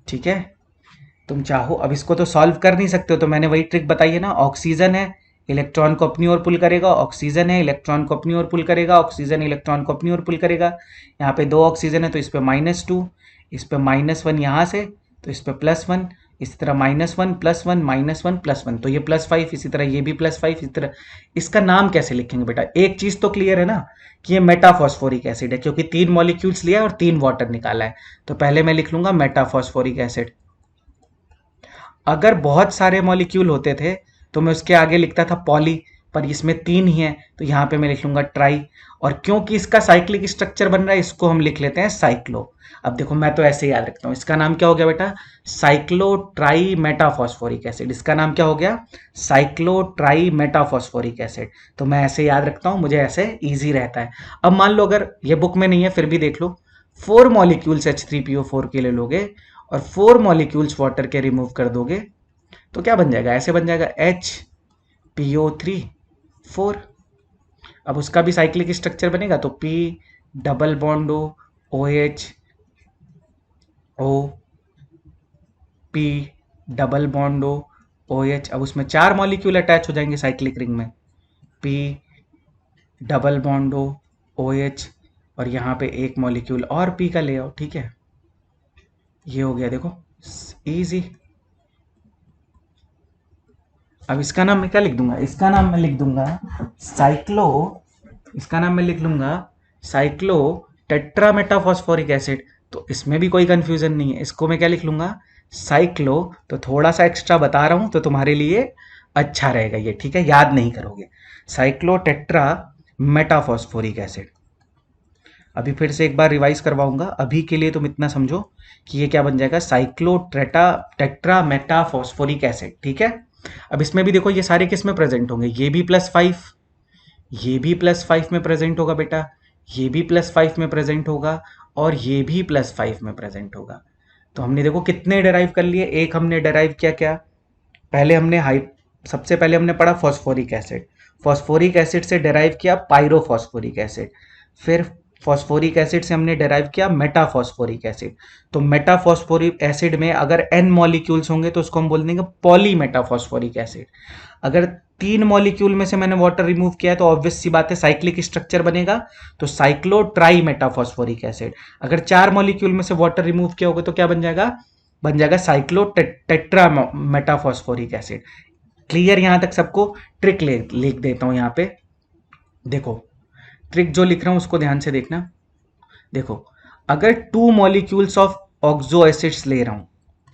ठीक है, तुम चाहो अब इसको तो सॉल्व कर नहीं सकते हो, तो मैंने वही ट्रिक बताई है ना, ऑक्सीजन है, इलेक्ट्रॉन को अपनी ओर पुल करेगा, ऑक्सीजन है, इलेक्ट्रॉन को अपनी ओर पुल करेगा, ऑक्सीजन इलेक्ट्रॉन को अपनी ओर पुल करेगा। यहाँ पे 2 ऑक्सीजन है तो इस पे -2, इस पे -1 यहाँ से, तो इस पे +1, इसी तरह -1 +1 -1 +1, तो ये +5, इसी तरह ये भी +5, इसी तरह। इसका नाम कैसे लिखेंगे बेटा? एक चीज तो क्लियर है ना कि ये मेटाफॉस्फोरिक एसिड है, क्योंकि 3 मॉलिक्यूल्स लिया है और 3 वाटर निकाला है। तो पहले मैं लिख लूंगा मेटाफॉस्फोरिक एसिड। अगर बहुत सारे मॉलिक्यूल होते थे तो मैं उसके आगे लिखता था पॉली, पर इसमें 3 ही है तो यहाँ पे मैं लिख लूंगा ट्राई। और क्योंकि इसका साइक्लिक स्ट्रक्चर बन रहा है, इसको हम लिख लेते हैं साइक्लो। अब देखो मैं तो ऐसे याद रखता हूँ, इसका नाम क्या हो गया बेटा? Cyclo try metaphosphoric acid. इसका नाम क्या हो गया? Cyclo try metaphosphoric acid. तो मैं ऐसे याद रखता हूँ, मुझे ऐसे ईजी रहता है। अब मान लो अगर ये बुक में नहीं है फिर भी देख लो, 4 मॉलिक्यूल्स H3PO4 के ले लोगे और 4 मॉलिक्यूल्स वाटर के रिमूव कर दोगे तो क्या बन जाएगा? ऐसे बन जाएगा HPO3 4। अब उसका भी साइक्लिक स्ट्रक्चर बनेगा तो P double bond O, OH O, P double bond O, OH। अब उसमें 4 मॉलिक्यूल अटैच हो जाएंगे साइक्लिक रिंग में, P double bond O, OH, और यहाँ पे एक मॉलिक्यूल और P का ले आओ। ठीक है, ये हो गया, देखो इजी। अब इसका नाम मैं क्या लिख दूंगा? इसका नाम मैं लिख दूंगा साइक्लो, इसका नाम मैं लिख लूंगा साइक्लो टेट्रामेटाफॉस्फोरिक एसिड। तो इसमें भी कोई कंफ्यूजन नहीं है, इसको मैं क्या लिख लूंगा? साइक्लो। तो थोड़ा सा एक्स्ट्रा बता रहा हूं तो तुम्हारे लिए अच्छा रहेगा ये, ठीक है, याद नहीं करोगे। Cyclo tetra metaphosphoric acid. अभी फिर से एक बार रिवाइज करवाऊंगा, अभी के लिए तुम इतना समझो कि ये क्या बन जाएगा? Cyclo tetra metaphosphoric acid. ठीक है, अब इसमें भी देखो ये सारे किस में प्रेजेंट होंगे? ये भी +5, ये भी +5 में प्रेजेंट होगा बेटा, ये भी +5 में प्रेजेंट होगा, और ये भी +5 में प्रेजेंट होगा। तो हमने देखो कितने डेराइव कर लिए। एक हमने डेराइव किया क्या? पहले हमने सबसे पहले हमने पढ़ा फॉस्फोरिक एसिड, फॉस्फोरिक एसिड से डेराइव किया पायरोफॉस्फोरिक एसिड, फिर फॉस्फोरिक एसिड से हमने डेराइव किया मेटाफॉस्फोरिक एसिड। तो मेटाफॉस्फोरिक एसिड में अगर n मॉलिक्यूल्स होंगे तो उसको हम बोल देंगे पॉली मेटाफॉस्फोरिक एसिड। अगर 3 मॉलिक्यूल में से मैंने वाटर रिमूव किया है तो ऑब्वियस सी बात है साइक्लिक स्ट्रक्चर बनेगा, तो साइक्लो ट्राई मेटाफॉस्फोरिक एसिड। अगर 4 मॉलिक्यूल में से वाटर रिमूव किया होगा तो क्या बन जाएगा? बन जाएगा cyclo tetra metaphosphoric acid. Clear यहां तक सबको? ट्रिक लिख देता हूं यहाँ पे, देखो ट्रिक जो लिख रहा हूं उसको ध्यान से देखना। देखो, अगर 2 मॉलिक्यूल्स ऑफ ऑक्सो एसिड्स ले रहा हूं,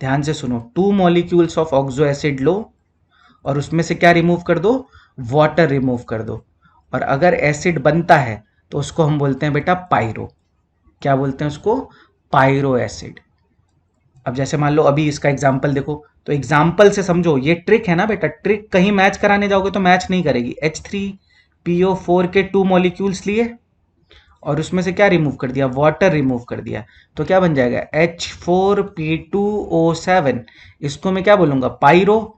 ध्यान से सुनो, 2 मॉलिक्यूल्स ऑफ ऑक्सो एसिड लो और उसमें से क्या रिमूव कर दो? वाटर रिमूव कर दो। और अगर एसिड बनता है तो उसको हम बोलते हैं बेटा पायरो। क्या बोलते हैं उसको? Pyro acid. अब जैसे मान लो अभी इसका एग्जाम्पल देखो, तो एग्जाम्पल से समझो, ये ट्रिक है ना बेटा, ट्रिक कहीं मैच कराने जाओगे तो मैच नहीं करेगी। H3PO4 के 2 मॉलिक्यूल्स लिए और उसमें से क्या रिमूव कर दिया? वाटर रिमूव कर दिया, तो क्या बन जाएगा? H4P2O7। इसको मैं क्या बोलूंगा? पायरो।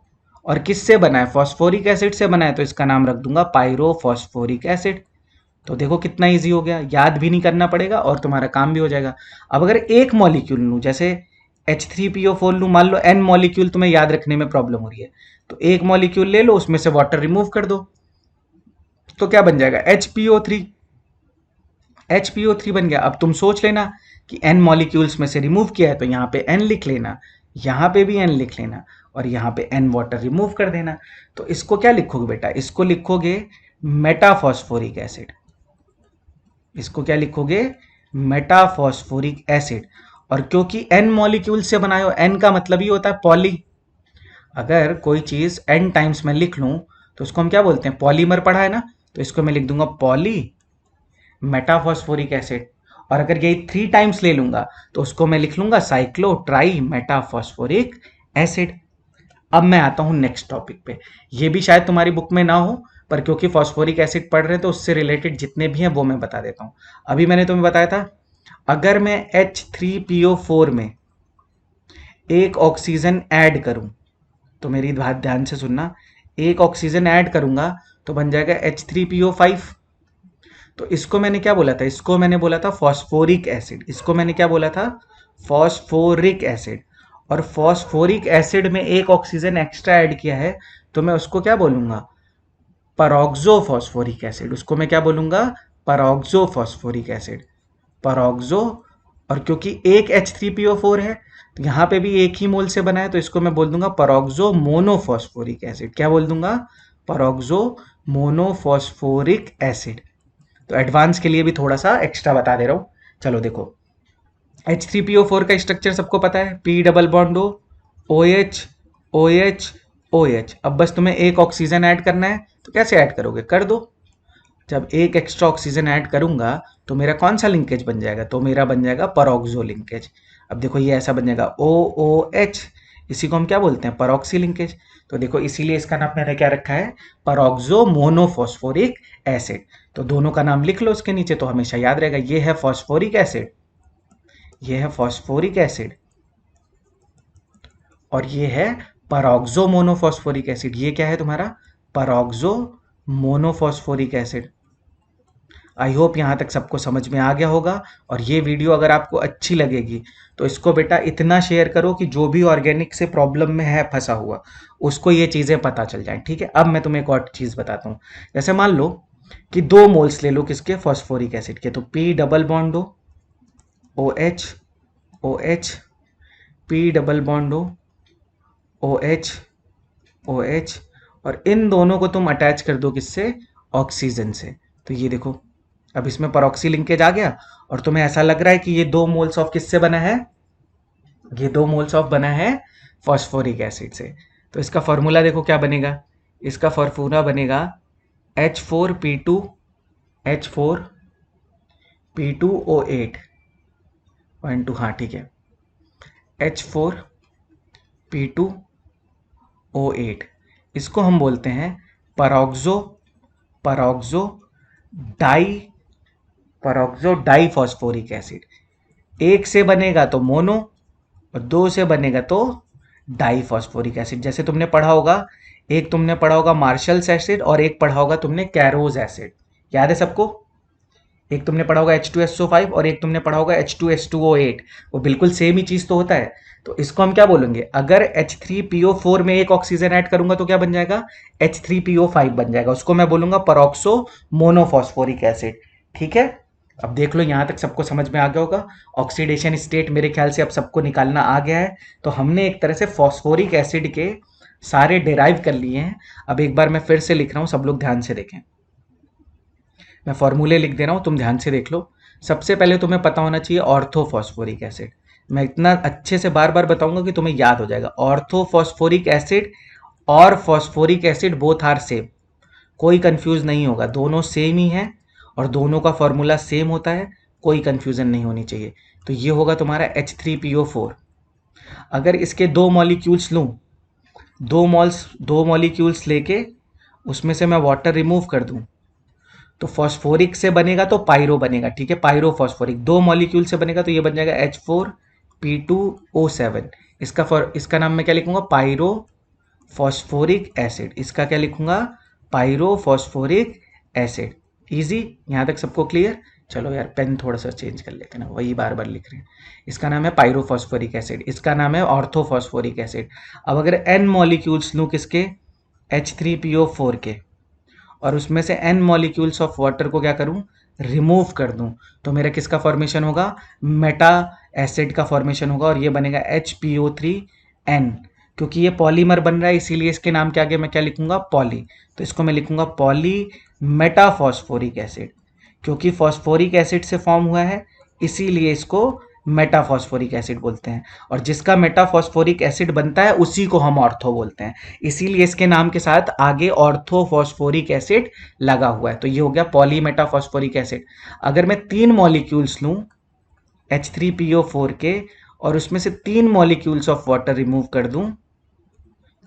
और किससे बना है? फॉस्फोरिक एसिड से बना है, तो इसका नाम रख दूंगा पायरोफॉस्फोरिक एसिड। तो देखो कितना इजी हो गया, याद भी नहीं करना पड़ेगा और तुम्हारा काम भी हो जाएगा। अब अगर एक मॉलिक्यूल लूँ, जैसे H3PO4 लूँ, मान लो n मॉलिक्यूल तुम्हें याद रखने में प्रॉब्लम हो रही है, तो एक मॉलिक्यूल ले लो, उसमें से वाटर रिमूव कर दो, तो क्या बन जाएगा? HPO3। HPO3 बन गया। अब तुम सोच लेना कि n मॉलिक्यूल्स में से रिमूव किया है तो यहाँ पे n लिख लेना, यहाँ पे भी n लिख लेना, और यहाँ पे n वाटर रिमूव कर देना। तो इसको क्या लिखोगे बेटा? इसको लिखोगे मेटाफॉस्फोरिक एसिड। इसको क्या लिखोगे? Metaphosphoric acid. और क्योंकि n मॉलिक्यूल से बनाए हो, n का मतलब ही होता है पॉली। अगर कोई चीज n टाइम्स में लिख लूं तो उसको हम क्या बोलते हैं? पॉलीमर पढ़ा है ना, तो इसको मैं लिख दूंगा पॉली मेटाफॉस्फोरिक एसिड। और अगर यही 3 टाइम्स ले लूंगा तो उसको मैं लिख लूंगा साइक्लो ट्राई मेटाफॉस्फोरिक एसिड। अब मैं आता हूं नेक्स्ट टॉपिक पे, ये भी शायद तुम्हारी बुक में ना हो, पर क्योंकि फॉस्फोरिक एसिड पढ़ रहे हैं तो उससे रिलेटेड जितने भी हैं वो मैं बता देता हूं। अभी मैंने तुम्हें बताया था, अगर मैं H3PO4 में एक ऑक्सीजन ऐड करूं, तो मेरी बात ध्यान से सुनना, एक ऑक्सीजन ऐड करूंगा तो बन जाएगा H3PO5। तो इसको मैंने क्या बोला था? इसको मैंने बोला था फॉस्फोरिक एसिड। इसको मैंने क्या बोला था? Phosphoric acid. और फॉस्फोरिक एसिड में एक ऑक्सीजन एक्स्ट्रा ऐड किया है तो मैं उसको क्या बोलूंगा? परऑक्सो फॉस्फोरिक एसिड, उसको मैं क्या बोलूंगा, परऑक्सो फॉस्फोरिक एसिड, परऑक्सो। और क्योंकि एक H3PO4 है तो यहाँ पे भी एक ही मोल से बना है, तो इसको मैं बोल दूंगा परऑक्सो मोनोफॉस्फोरिक एसिड। क्या बोल दूंगा, परऑक्सो मोनोफॉस्फोरिक एसिड। तो एडवांस के लिए भी थोड़ा सा एक्स्ट्रा बता दे रहा हूँ। चलो देखो, H3PO4 का स्ट्रक्चर सबको पता है, P double bond O, OH OH OH। अब बस तुम्हें एक ऑक्सीजन ऐड करना है, तो कैसे ऐड करोगे, कर दो। जब एक एक्स्ट्रा ऑक्सीजन ऐड करूंगा तो मेरा कौन सा लिंकेज बन जाएगा, तो मेरा बन जाएगा परऑक्सो लिंकेज। अब देखो ये ऐसा बन जाएगा OOH, इसी को हम क्या बोलते हैं, परऑक्सी लिंकेज। तो देखो इसीलिए इसका नाम मैंने क्या रखा है, परऑक्सो मोनोफॉस्फोरिक एसिड। तो दोनों का नाम लिख लो उसके नीचे, तो हमेशा याद रहेगा। ये है फॉस्फोरिक एसिड, ये है फॉस्फोरिक एसिड, और ये है परऑक्सो मोनोफॉस्फोरिक एसिड। ये क्या है तुम्हारा, peroxo monophosphoric acid. I hope यहाँ तक सबको समझ में आ गया होगा। और ये वीडियो अगर आपको अच्छी लगेगी तो इसको बेटा इतना शेयर करो कि जो भी ऑर्गेनिक से प्रॉब्लम में है फंसा हुआ, उसको ये चीज़ें पता चल जाएं। ठीक है, अब मैं तुम्हें एक और चीज़ बताता हूँ। जैसे मान लो कि 2 मोल्स ले लो किसके, फॉस्फोरिक एसिड के, तो P double bond O, OH OH, P double bond O, OH OH, और इन दोनों को तुम अटैच कर दो किससे, ऑक्सीजन से। तो ये देखो, अब इसमें परऑक्सी लिंकेज आ गया, और तुम्हें ऐसा लग रहा है कि ये 2 मोल्स ऑफ किससे बना है, ये 2 मोल्स ऑफ बना है फॉस्फोरिक एसिड से। तो इसका फॉर्मूला देखो क्या बनेगा, इसका फॉर्मूला बनेगा H4P2 H4P2O8 1 2, हाँ ठीक है, H4P2O8। इसको हम बोलते हैं peroxo peroxo di peroxo di phosphoric acid. एक से बनेगा तो मोनो, और 2 से बनेगा तो डाई फॉस्फोरिक एसिड। जैसे तुमने पढ़ा होगा, एक तुमने पढ़ा होगा मार्शल्स एसिड, और एक पढ़ा होगा तुमने कैरोज एसिड। याद है सबको, एक तुमने पढ़ा होगा H2SO5 और एक तुमने पढ़ा होगा H2S2O8। वो बिल्कुल सेम ही चीज तो होता है। तो इसको हम क्या बोलेंगे, अगर H3PO4 में एक ऑक्सीजन ऐड करूंगा तो क्या बन जाएगा, H3PO5 बन जाएगा। उसको मैं बोलूंगा परऑक्सो मोनोफॉस्फोरिक एसिड। ठीक है, अब देख लो यहाँ तक सबको समझ में आ गया होगा। ऑक्सीडेशन स्टेट मेरे ख्याल से अब सबको निकालना आ गया है। तो हमने एक तरह से फॉस्फोरिक एसिड के सारे डिराइव कर लिए हैं। अब एक बार मैं फिर से लिख रहा हूँ, सब लोग ध्यान से देखें। मैं फॉर्मूले लिख दे रहा हूँ, तुम ध्यान से देख लो। सबसे पहले तुम्हें पता होना चाहिए ऑर्थोफॉस्फोरिक एसिड। मैं इतना अच्छे से बार बार बताऊंगा कि तुम्हें याद हो जाएगा। ऑर्थोफॉस्फोरिक एसिड और phosphoric acid both are same, कोई कंफ्यूज नहीं होगा, दोनों सेम ही है और दोनों का फॉर्मूला सेम होता है, कोई कंफ्यूजन नहीं होनी चाहिए। तो ये होगा तुम्हारा H3PO4। अगर इसके 2 मॉलिक्यूल्स लूँ, 2 मॉलिक्यूल्स लेके उसमें से मैं वाटर रिमूव कर दूं, तो फॉस्फोरिक से बनेगा तो पायरो बनेगा। ठीक है, पायरो फॉस्फोरिक 2 मॉलिक्यूल से बनेगा तो ये बन जाएगा H4P2O7। इसका नाम मैं क्या लिखूंगा, पायरो फॉस्फोरिक एसिड। इसका क्या लिखूंगा, पायरो फॉस्फोरिक एसिड। इजी, यहाँ तक सबको क्लियर। चलो यार पेन थोड़ा सा चेंज कर लेते हैं ना, वही बार बार लिख रहे हैं। इसका नाम है पायरोफॉस्फोरिक एसिड, इसका नाम है ऑर्थोफॉस्फोरिक एसिड। अब अगर n मॉलिक्यूल्स लूँ किसके, H3PO4 के, और उसमें से n मॉलिक्यूल्स ऑफ वाटर को क्या करूं, रिमूव कर दूं, तो मेरा किसका फॉर्मेशन होगा, मेटा एसिड का फॉर्मेशन होगा, और ये बनेगा HPO3N। क्योंकि ये पॉलीमर बन रहा है इसीलिए इसके नाम के आगे मैं क्या लिखूंगा, पॉली। तो इसको मैं लिखूंगा पॉली मेटाफॉस्फोरिक एसिड। क्योंकि फॉस्फोरिक एसिड से फॉर्म हुआ है इसीलिए इसको मेटाफॉस्फोरिक एसिड बोलते हैं, और जिसका मेटाफॉस्फोरिक एसिड बनता है उसी को हम ऑर्थो बोलते हैं। इसीलिए इसके नाम के साथ आगे ऑर्थोफॉस्फोरिक एसिड लगा हुआ है। तो ये हो गया पॉलीमेटाफॉस्फोरिक एसिड। अगर मैं 3 मॉलिक्यूल्स लूं H3PO4 के, और उसमें से 3 मॉलिक्यूल्स ऑफ वाटर रिमूव कर दूं,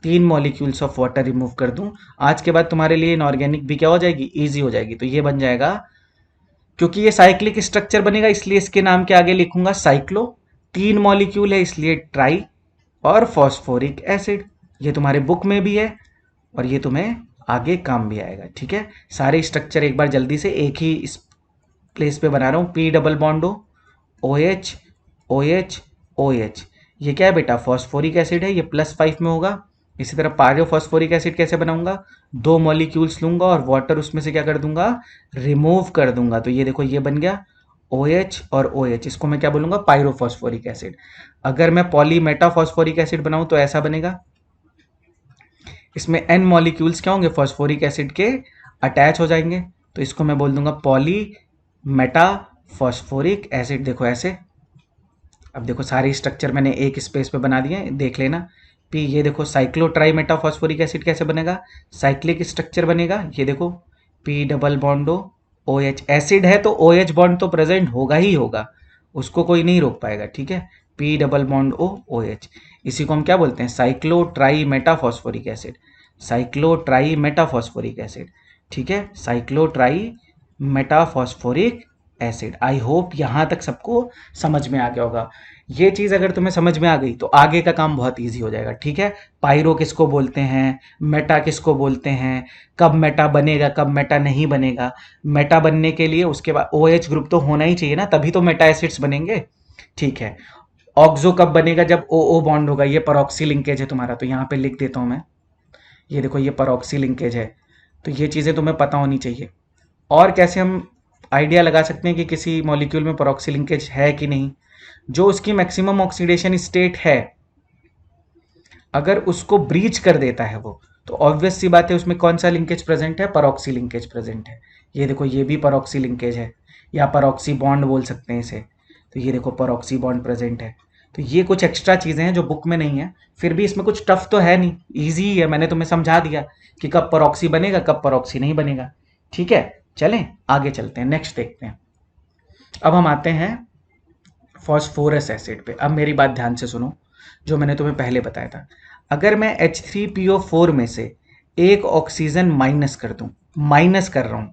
3 मॉलिक्यूल्स ऑफ वाटर रिमूव कर दूं, आज के बाद तुम्हारे लिए इनऑर्गेनिक भी क्या हो जाएगी, ईजी हो जाएगी। तो ये बन जाएगा, क्योंकि ये साइक्लिक स्ट्रक्चर बनेगा इसलिए इसके नाम के आगे लिखूंगा साइक्लो। 3 मॉलिक्यूल है इसलिए ट्राई, और फॉस्फोरिक एसिड। ये तुम्हारे बुक में भी है और ये तुम्हें आगे काम भी आएगा। ठीक है, सारे स्ट्रक्चर एक बार जल्दी से एक ही इस प्लेस पे बना रहा हूँ। P double bond OH OH OH, ये क्या है बेटा, फॉस्फोरिक एसिड है, ये +5 में होगा, इसी तरह पायरोफॉस्फोरिक एसिड कैसे बनाऊंगा, 2 मॉलिक्यूल्स लूंगा और वाटर उसमें से क्या कर दूंगा, रिमूव कर दूंगा। तो ये देखो ये बन गया OH और OH, इसको मैं क्या बोलूंगा, पायरोफॉस्फोरिक एसिड। अगर मैं पॉलीमेटाफॉस्फोरिक एसिड बनाऊं तो ऐसा बनेगा, इसमें N मॉलिक्यूल्स क्या होंगे, फॉस्फोरिक एसिड के अटैच हो जाएंगे, तो इसको मैं बोल दूंगा पॉली मेटा फॉस्फोरिक एसिड। देखो ऐसे, अब देखो सारे स्ट्रक्चर मैंने एक स्पेस पे बना दिए, देख लेना। पी, ये देखो साइक्लोट्राई मेटाफॉस्फोरिक एसिड कैसे बनेगा, साइक्लिक स्ट्रक्चर बनेगा, ये देखो पी डबल बॉन्डो OH। एसिड है तो OH बॉन्ड तो प्रेजेंट होगा ही होगा, उसको कोई नहीं रोक पाएगा, ठीक है। पी डबल बॉन्ड OH, इसी को हम क्या बोलते हैं, साइक्लोट्राई मेटाफॉस्फोरिक एसिड, साइक्लोट्राई मेटाफॉस्फोरिक एसिड, ठीक है, साइक्लोट्राई मेटाफॉस्फोरिक एसिड। आई होप यहाँ तक सबको समझ में आ गया होगा। ये चीज़ अगर तुम्हें समझ में आ गई तो आगे का काम बहुत इजी हो जाएगा, ठीक है। पायरो किसको बोलते हैं, मेटा किसको बोलते हैं, कब मेटा बनेगा कब मेटा नहीं बनेगा। मेटा बनने के लिए उसके बाद OH ग्रुप तो होना ही चाहिए ना, तभी तो मेटा एसिड्स बनेंगे, ठीक है। ऑक्सो कब बनेगा, जब OO बॉन्ड होगा, ये परऑक्सी लिंकेज है तुम्हारा, तो यहाँ पे लिख देता हूँ मैं, ये देखो ये परऑक्सी लिंकेज है। तो ये चीज़ें तुम्हें पता होनी चाहिए। और कैसे हम आइडिया लगा सकते हैं कि किसी मॉलिक्यूल में परऑक्सी लिंकेज है कि नहीं, जो उसकी मैक्सिमम ऑक्सीडेशन स्टेट है, अगर उसको ब्रीच कर देता है वो, तो ऑब्वियस सी बात है उसमें कौन सा लिंकेज प्रेजेंट है, परऑक्सी लिंकेज प्रेजेंट है। ये देखो ये भी परऑक्सी लिंकेज है, या परऑक्सी बॉन्ड बोल सकते हैं इसे। तो ये देखो परऑक्सी बॉन्ड प्रेजेंट है। तो ये कुछ एक्स्ट्रा चीज़ें हैं जो बुक में नहीं है, फिर भी इसमें कुछ टफ तो है नहीं, ईजी ही है, मैंने तुम्हें समझा दिया कि कब परऑक्सी बनेगा कब परऑक्सी नहीं बनेगा, ठीक है। चलें आगे चलते हैं, नेक्स्ट देखते हैं। अब हम आते हैं फॉस्फोरस एसिड पे। अब मेरी बात ध्यान से सुनो, जो मैंने तुम्हें पहले बताया था। अगर मैं H3PO4 में से एक ऑक्सीजन माइनस कर दूं, माइनस कर रहा हूं,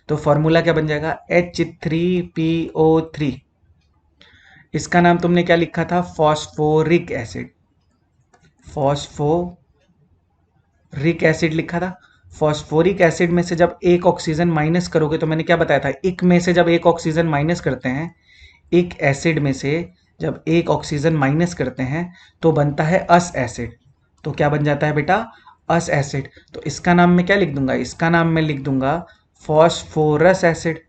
तो फॉर्मूला क्या बन जाएगा, H3PO3। इसका नाम तुमने क्या लिखा था, फॉस्फोरिक एसिड, फॉस्फोरिक एसिड लिखा था। फॉस्फोरिक एसिड में से जब एक ऑक्सीजन माइनस करोगे, तो मैंने क्या बताया था, एक में से जब एक ऑक्सीजन माइनस करते हैं, एक एसिड में से जब एक ऑक्सीजन माइनस करते हैं तो बनता है अस एसिड। तो क्या बन जाता है बेटा, अस एसिड। तो इसका नाम मैं क्या लिख दूंगा, इसका नाम मैं लिख दूंगा फॉस्फोरस एसिड,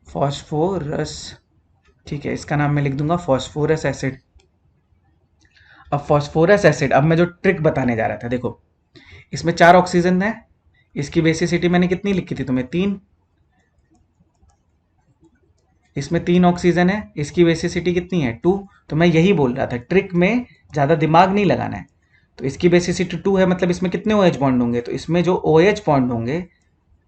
फॉस्फोरस, ठीक है, इसका नाम मैं लिख दूंगा फॉस्फोरस एसिड। अब फॉस्फोरस एसिड, अब मैं जो ट्रिक बताने जा रहा था, देखो इसमें 4 ऑक्सीजन है, इसकी बेसिसिटी मैंने कितनी लिखी थी तुम्हें, 3। इसमें 3 ऑक्सीजन है, इसकी बेसिसिटी कितनी है, 2। तो मैं यही बोल रहा था, ट्रिक में ज़्यादा दिमाग नहीं लगाना है। तो इसकी बेसिसिटी 2 है, मतलब इसमें कितने OH बॉन्ड होंगे, तो इसमें जो OH बॉन्ड होंगे,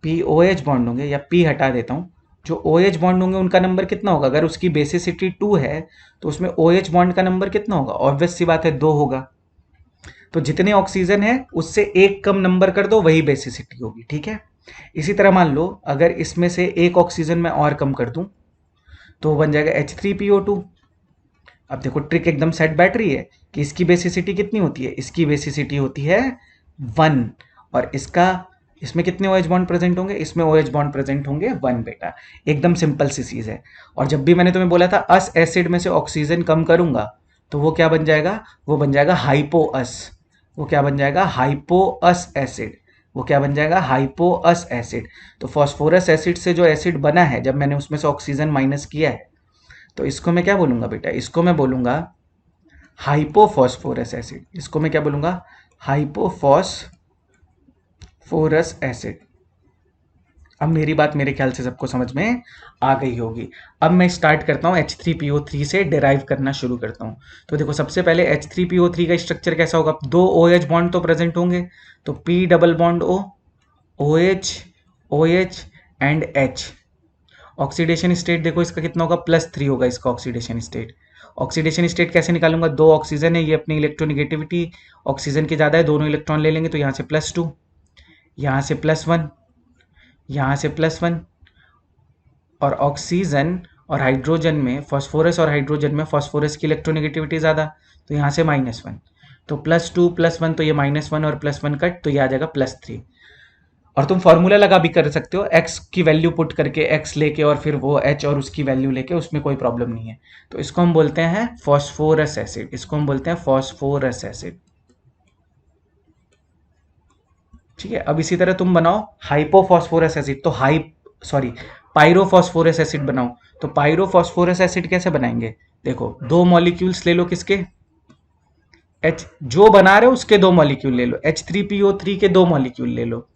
POH बॉन्ड होंगे, या P हटा देता हूँ, जो OH बॉन्ड होंगे उनका नंबर कितना होगा, अगर उसकी बेसिसिटी 2 है तो उसमें OH बॉन्ड का नंबर कितना होगा, ऑब्वियस सी बात है 2 होगा। तो जितने ऑक्सीजन है उससे एक कम नंबर कर दो, वही बेसिसिटी होगी, ठीक है। इसी तरह मान लो अगर इसमें से एक ऑक्सीजन मैं और कम कर दूं, तो बन जाएगा H3PO2। अब देखो ट्रिक एकदम सेट बैठ रही है कि इसकी बेसिसिटी कितनी होती है, इसकी बेसिसिटी होती है 1, और इसका, इसमें कितने OH बॉन्ड प्रेजेंट होंगे, इसमें OH बॉन्ड प्रेजेंट होंगे 1 बेटा। एकदम सिंपल सी चीज़ है। और जब भी मैंने तुम्हें बोला था अस एसिड में से ऑक्सीजन कम करूंगा, तो वो क्या बन जाएगा, वो बन जाएगा हाइपोअस। वो क्या बन जाएगा, हाइपोअस एसिड। वो क्या बन जाएगा, हाइपोअस एसिड। तो फॉस्फोरस एसिड से जो एसिड बना है, जब मैंने उसमें से ऑक्सीजन माइनस किया है, तो इसको मैं क्या बोलूंगा बेटा, इसको मैं बोलूंगा हाइपोफॉस्फोरस एसिड। इसको मैं क्या बोलूंगा, हाइपोफॉस्फोरस एसिड। अब मेरी बात मेरे ख्याल से सबको समझ में आ गई होगी। अब मैं स्टार्ट करता हूँ H3PO3 से डिराइव करना शुरू करता हूँ। तो देखो सबसे पहले H3PO3 का स्ट्रक्चर कैसा होगा, 2 OH बॉन्ड तो प्रेजेंट होंगे, तो P double bond O, OH, OH and H। Oxidation state देखो इसका कितना होगा, +3 होगा इसका ऑक्सीडेशन स्टेट। ऑक्सीडेशन स्टेट कैसे निकालूंगा, 2 ऑक्सीजन है, ये अपनी इलेक्ट्रोनिगेटिविटी ऑक्सीजन की ज़्यादा है, दोनों इलेक्ट्रॉन ले लेंगे, तो यहाँ से +2, यहाँ से +1, यहाँ से +1। और ऑक्सीजन और हाइड्रोजन में, फॉस्फोरस और हाइड्रोजन में फॉस्फोरस की इलेक्ट्रोनिगेटिविटी ज़्यादा, तो यहाँ से -1। तो +2 +1, तो ये -1 और +1 कट, तो ये आ जाएगा +3। और तुम फॉर्मूला लगा भी कर सकते हो, x की वैल्यू पुट करके, x लेके और फिर वो h और उसकी वैल्यू लेके, उसमें कोई प्रॉब्लम नहीं है। तो इसको हम बोलते हैं फॉस्फोरस एसिड, इसको हम बोलते हैं फॉस्फोरस एसिड। ठीक है। अब इसी तरह तुम बनाओ हाइपोफॉस्फोरस एसिड, तो पायरोफॉस्फोरस एसिड बनाओ। तो पायरोफॉस्फोरस एसिड कैसे बनाएंगे? देखो, दो मॉलिक्यूल्स ले लो, किसके? एच, जो बना रहे हो उसके दो मॉलिक्यूल ले लो, H3PO3 के दो मॉलिक्यूल ले लो,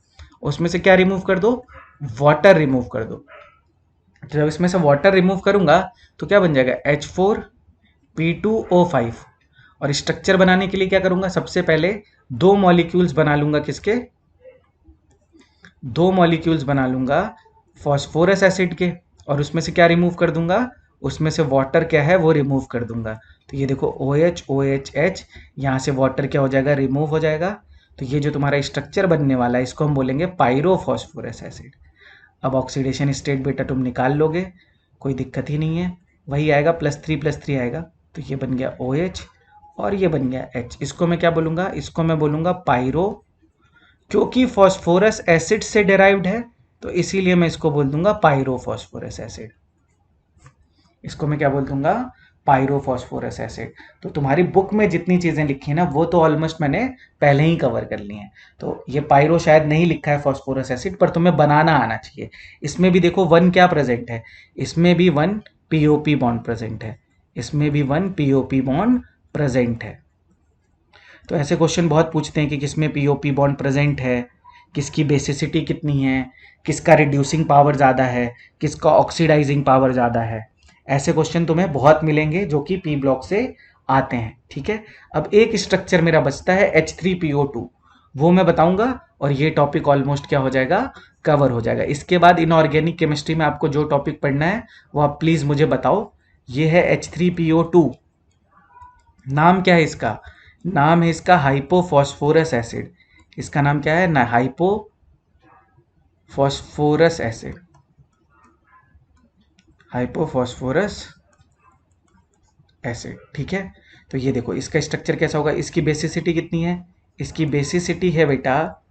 उसमें से क्या रिमूव कर दो? वाटर रिमूव कर दो। तो जब इसमें से वाटर रिमूव करूंगा तो क्या बन जाएगा? H4P2O5। और स्ट्रक्चर बनाने के लिए क्या करूंगा? सबसे पहले दो मॉलिक्यूल्स बना लूंगा, किसके? दो मॉलिक्यूल्स बना लूंगा फॉस्फोरस एसिड के, और उसमें से क्या रिमूव कर दूंगा? उसमें से वाटर क्या है वो रिमूव कर दूंगा। तो ये देखो OH OH H, यहाँ से वाटर क्या हो जाएगा? रिमूव हो जाएगा। तो ये जो तुम्हारा स्ट्रक्चर बनने वाला है इसको हम बोलेंगे पायरोफॉस्फोरस एसिड। अब ऑक्सीडेशन स्टेट बेटा तुम निकाल लोगे, कोई दिक्कत ही नहीं है, वही आएगा +3 आएगा। तो ये बन गया OH और ये बन गया H। इसको मैं क्या बोलूँगा? इसको मैं बोलूँगा पायरो, क्योंकि फॉस्फोरस एसिड से डिराइव्ड है तो इसीलिए मैं इसको बोल दूंगा पायरोफॉस्फोरस एसिड। इसको मैं क्या बोल दूंगा? पायरोफॉस्फोरस एसिड। तो तुम्हारी बुक में जितनी चीजें लिखी है ना वो तो ऑलमोस्ट मैंने पहले ही कवर कर ली हैं। तो ये पायरो शायद नहीं लिखा है फॉस्फोरस एसिड, पर तुम्हें बनाना आना चाहिए। इसमें भी देखो वन क्या प्रेजेंट है? इसमें भी वन POP बॉन्ड प्रेजेंट है, इसमें भी वन POP बॉन्ड प्रेजेंट है। तो ऐसे क्वेश्चन बहुत पूछते हैं कि किसमें POP बॉन्ड प्रेजेंट है, किसकी बेसिसिटी कितनी है, किसका रिड्यूसिंग पावर ज़्यादा है, किसका ऑक्सीडाइजिंग पावर ज़्यादा है। ऐसे क्वेश्चन तुम्हें बहुत मिलेंगे जो कि P ब्लॉक से आते हैं। ठीक है। अब एक स्ट्रक्चर मेरा बचता है H3PO2, वो मैं बताऊंगा और ये टॉपिक ऑलमोस्ट क्या हो जाएगा? कवर हो जाएगा। इसके बाद इनऑर्गेनिक केमिस्ट्री में आपको जो टॉपिक पढ़ना है वो आप प्लीज़ मुझे बताओ। ये है H3PO2, नाम क्या है इसका? नाम है इसका हाइपोफॉस्फोरस एसिड। इसका नाम क्या है ना? Hypophosphorous acid, hypophosphorous acid. ठीक है। तो ये देखो इसका स्ट्रक्चर कैसा होगा, इसकी बेसिसिटी कितनी है? इसकी बेसिसिटी है बेटा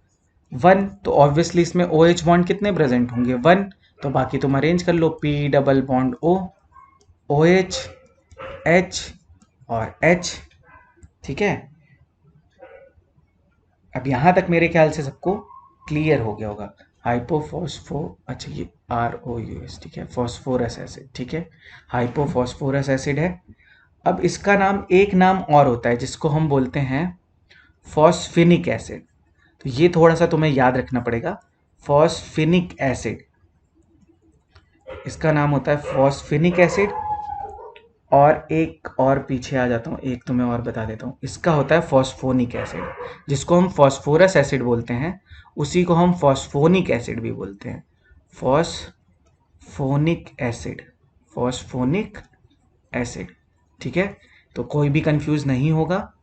1। तो ऑब्वियसली इसमें OH बॉन्ड कितने प्रेजेंट होंगे? 1। तो बाकी तुम अरेंज कर लो, P double bond O, OH H और H। ठीक है। अब यहाँ तक मेरे ख्याल से सबको क्लियर हो गया होगा। हाइपोफॉस्फो, अच्छा ये ROUS, ठीक है, फॉस्फोरस एसिड। ठीक है, हाइपोफॉस्फोरस एसिड है। अब इसका नाम, एक नाम और होता है जिसको हम बोलते हैं फॉस्फिनिक एसिड। तो ये थोड़ा सा तुम्हें याद रखना पड़ेगा, फॉस्फिनिक एसिड, इसका नाम होता है फॉस्फिनिक एसिड। और एक और पीछे आ जाता हूँ, एक तुम्हें और बता देता हूँ, इसका होता है फॉस्फोनिक एसिड। जिसको हम फॉस्फोरस एसिड बोलते हैं उसी को हम फॉस्फोनिक एसिड भी बोलते हैं। Phosphonic acid, phosphonic acid. ठीक है। तो कोई भी कंफ्यूज नहीं होगा,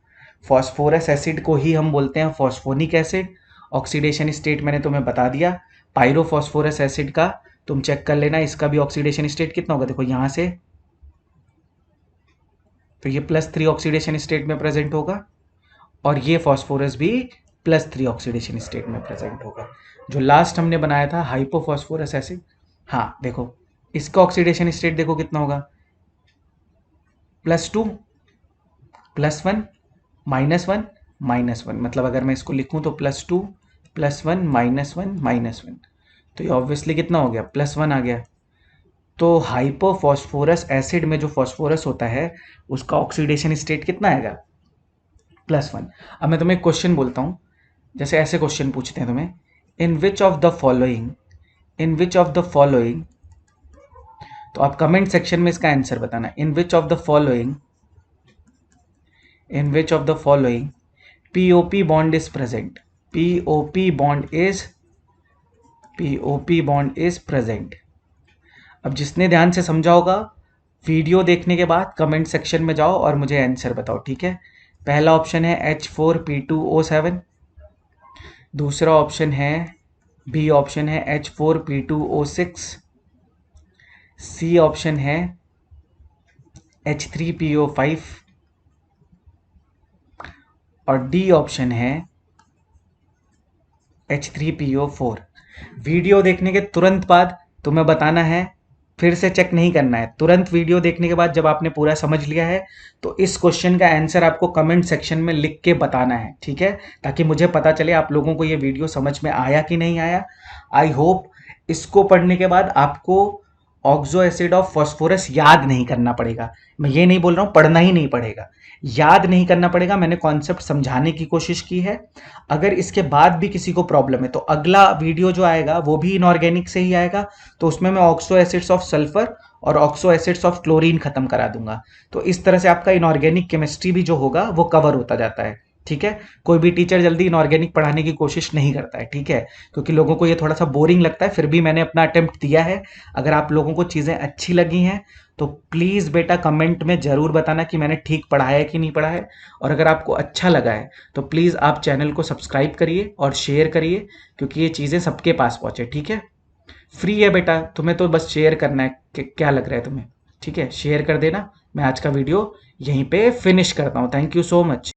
फॉस्फोरस एसिड को ही हम बोलते हैं फॉस्फोनिक एसिड। ऑक्सीडेशन स्टेट मैंने तुम्हें बता दिया। पायरोफॉस्फोरस एसिड का तुम चेक कर लेना, इसका भी ऑक्सीडेशन स्टेट कितना होगा? देखो यहाँ से, तो ये +3 ऑक्सीडेशन स्टेट में प्रेजेंट होगा, और ये फॉस्फोरस भी +3 ऑक्सीडेशन स्टेट में प्रेजेंट होगा। जो लास्ट हमने बनाया था हाइपोफॉस्फोरस एसिड, हाँ देखो इसका ऑक्सीडेशन स्टेट देखो कितना होगा? +2 +1 -1 -1। मतलब अगर मैं इसको लिखूं तो +2 +1 -1 -1, तो ये ऑब्वियसली कितना हो गया? +1 आ गया। तो हाइपोफॉस्फोरस एसिड में जो फॉस्फोरस होता है उसका ऑक्सीडेशन स्टेट कितना आएगा? +1। अब मैं तुम्हें एक क्वेश्चन बोलता हूँ, जैसे ऐसे क्वेश्चन पूछते हैं तुम्हें, in which of the following, in which of the following, तो आप कमेंट सेक्शन में इसका आंसर बताना। In which of the following, in which of the following POP bond is present, POP bond is, POP bond is present. अब जिसने ध्यान से समझा होगा, वीडियो देखने के बाद कमेंट सेक्शन में जाओ और मुझे आंसर बताओ। ठीक है। पहला ऑप्शन है H4P2O7, दूसरा ऑप्शन है, बी ऑप्शन है H4P2O6, सी ऑप्शन है H3PO5 और डी ऑप्शन है H3PO4। वीडियो देखने के तुरंत बाद तुम्हें बताना है फिर से चेक नहीं करना है। तुरंत वीडियो देखने के बाद जब आपने पूरा समझ लिया है तो इस क्वेश्चन का आंसर आपको कमेंट सेक्शन में लिख के बताना है, ठीक है, ताकि मुझे पता चले आप लोगों को ये वीडियो समझ में आया कि नहीं आया। आई होप इसको पढ़ने के बाद आपको ऑक्सो एसिड ऑफ फॉस्फोरस याद नहीं करना पड़ेगा। मैं ये नहीं बोल रहा हूँ पढ़ना ही नहीं पड़ेगा, याद नहीं करना पड़ेगा। मैंने कॉन्सेप्ट समझाने की कोशिश की है। अगर इसके बाद भी किसी को प्रॉब्लम है तो अगला वीडियो जो आएगा वो भी इनऑर्गेनिक से ही आएगा, तो उसमें मैं ऑक्सो एसिड्स ऑफ सल्फर और ऑक्सो एसिड्स ऑफ क्लोरीन खत्म करा दूंगा। तो इस तरह से आपका इनऑर्गेनिक केमिस्ट्री भी जो होगा वो कवर होता जाता है, ठीक है। कोई भी टीचर जल्दी इनऑर्गेनिक पढ़ाने की कोशिश नहीं करता है, ठीक है, क्योंकि लोगों को ये थोड़ा सा बोरिंग लगता है। फिर भी मैंने अपना अटेम्प्ट दिया है। अगर आप लोगों को चीज़ें अच्छी लगी हैं तो प्लीज़ बेटा कमेंट में ज़रूर बताना कि मैंने ठीक पढ़ाया है कि नहीं पढ़ा है। और अगर आपको अच्छा लगा है तो प्लीज़ आप चैनल को सब्सक्राइब करिए और शेयर करिए, क्योंकि ये चीज़ें सबके पास पहुँचे, ठीक है। फ्री है बेटा, तुम्हें तो बस शेयर करना है कि क्या लग रहा है तुम्हें, ठीक है, शेयर कर देना। मैं आज का वीडियो यहीं पे फिनिश करता हूँ। Thank you so much.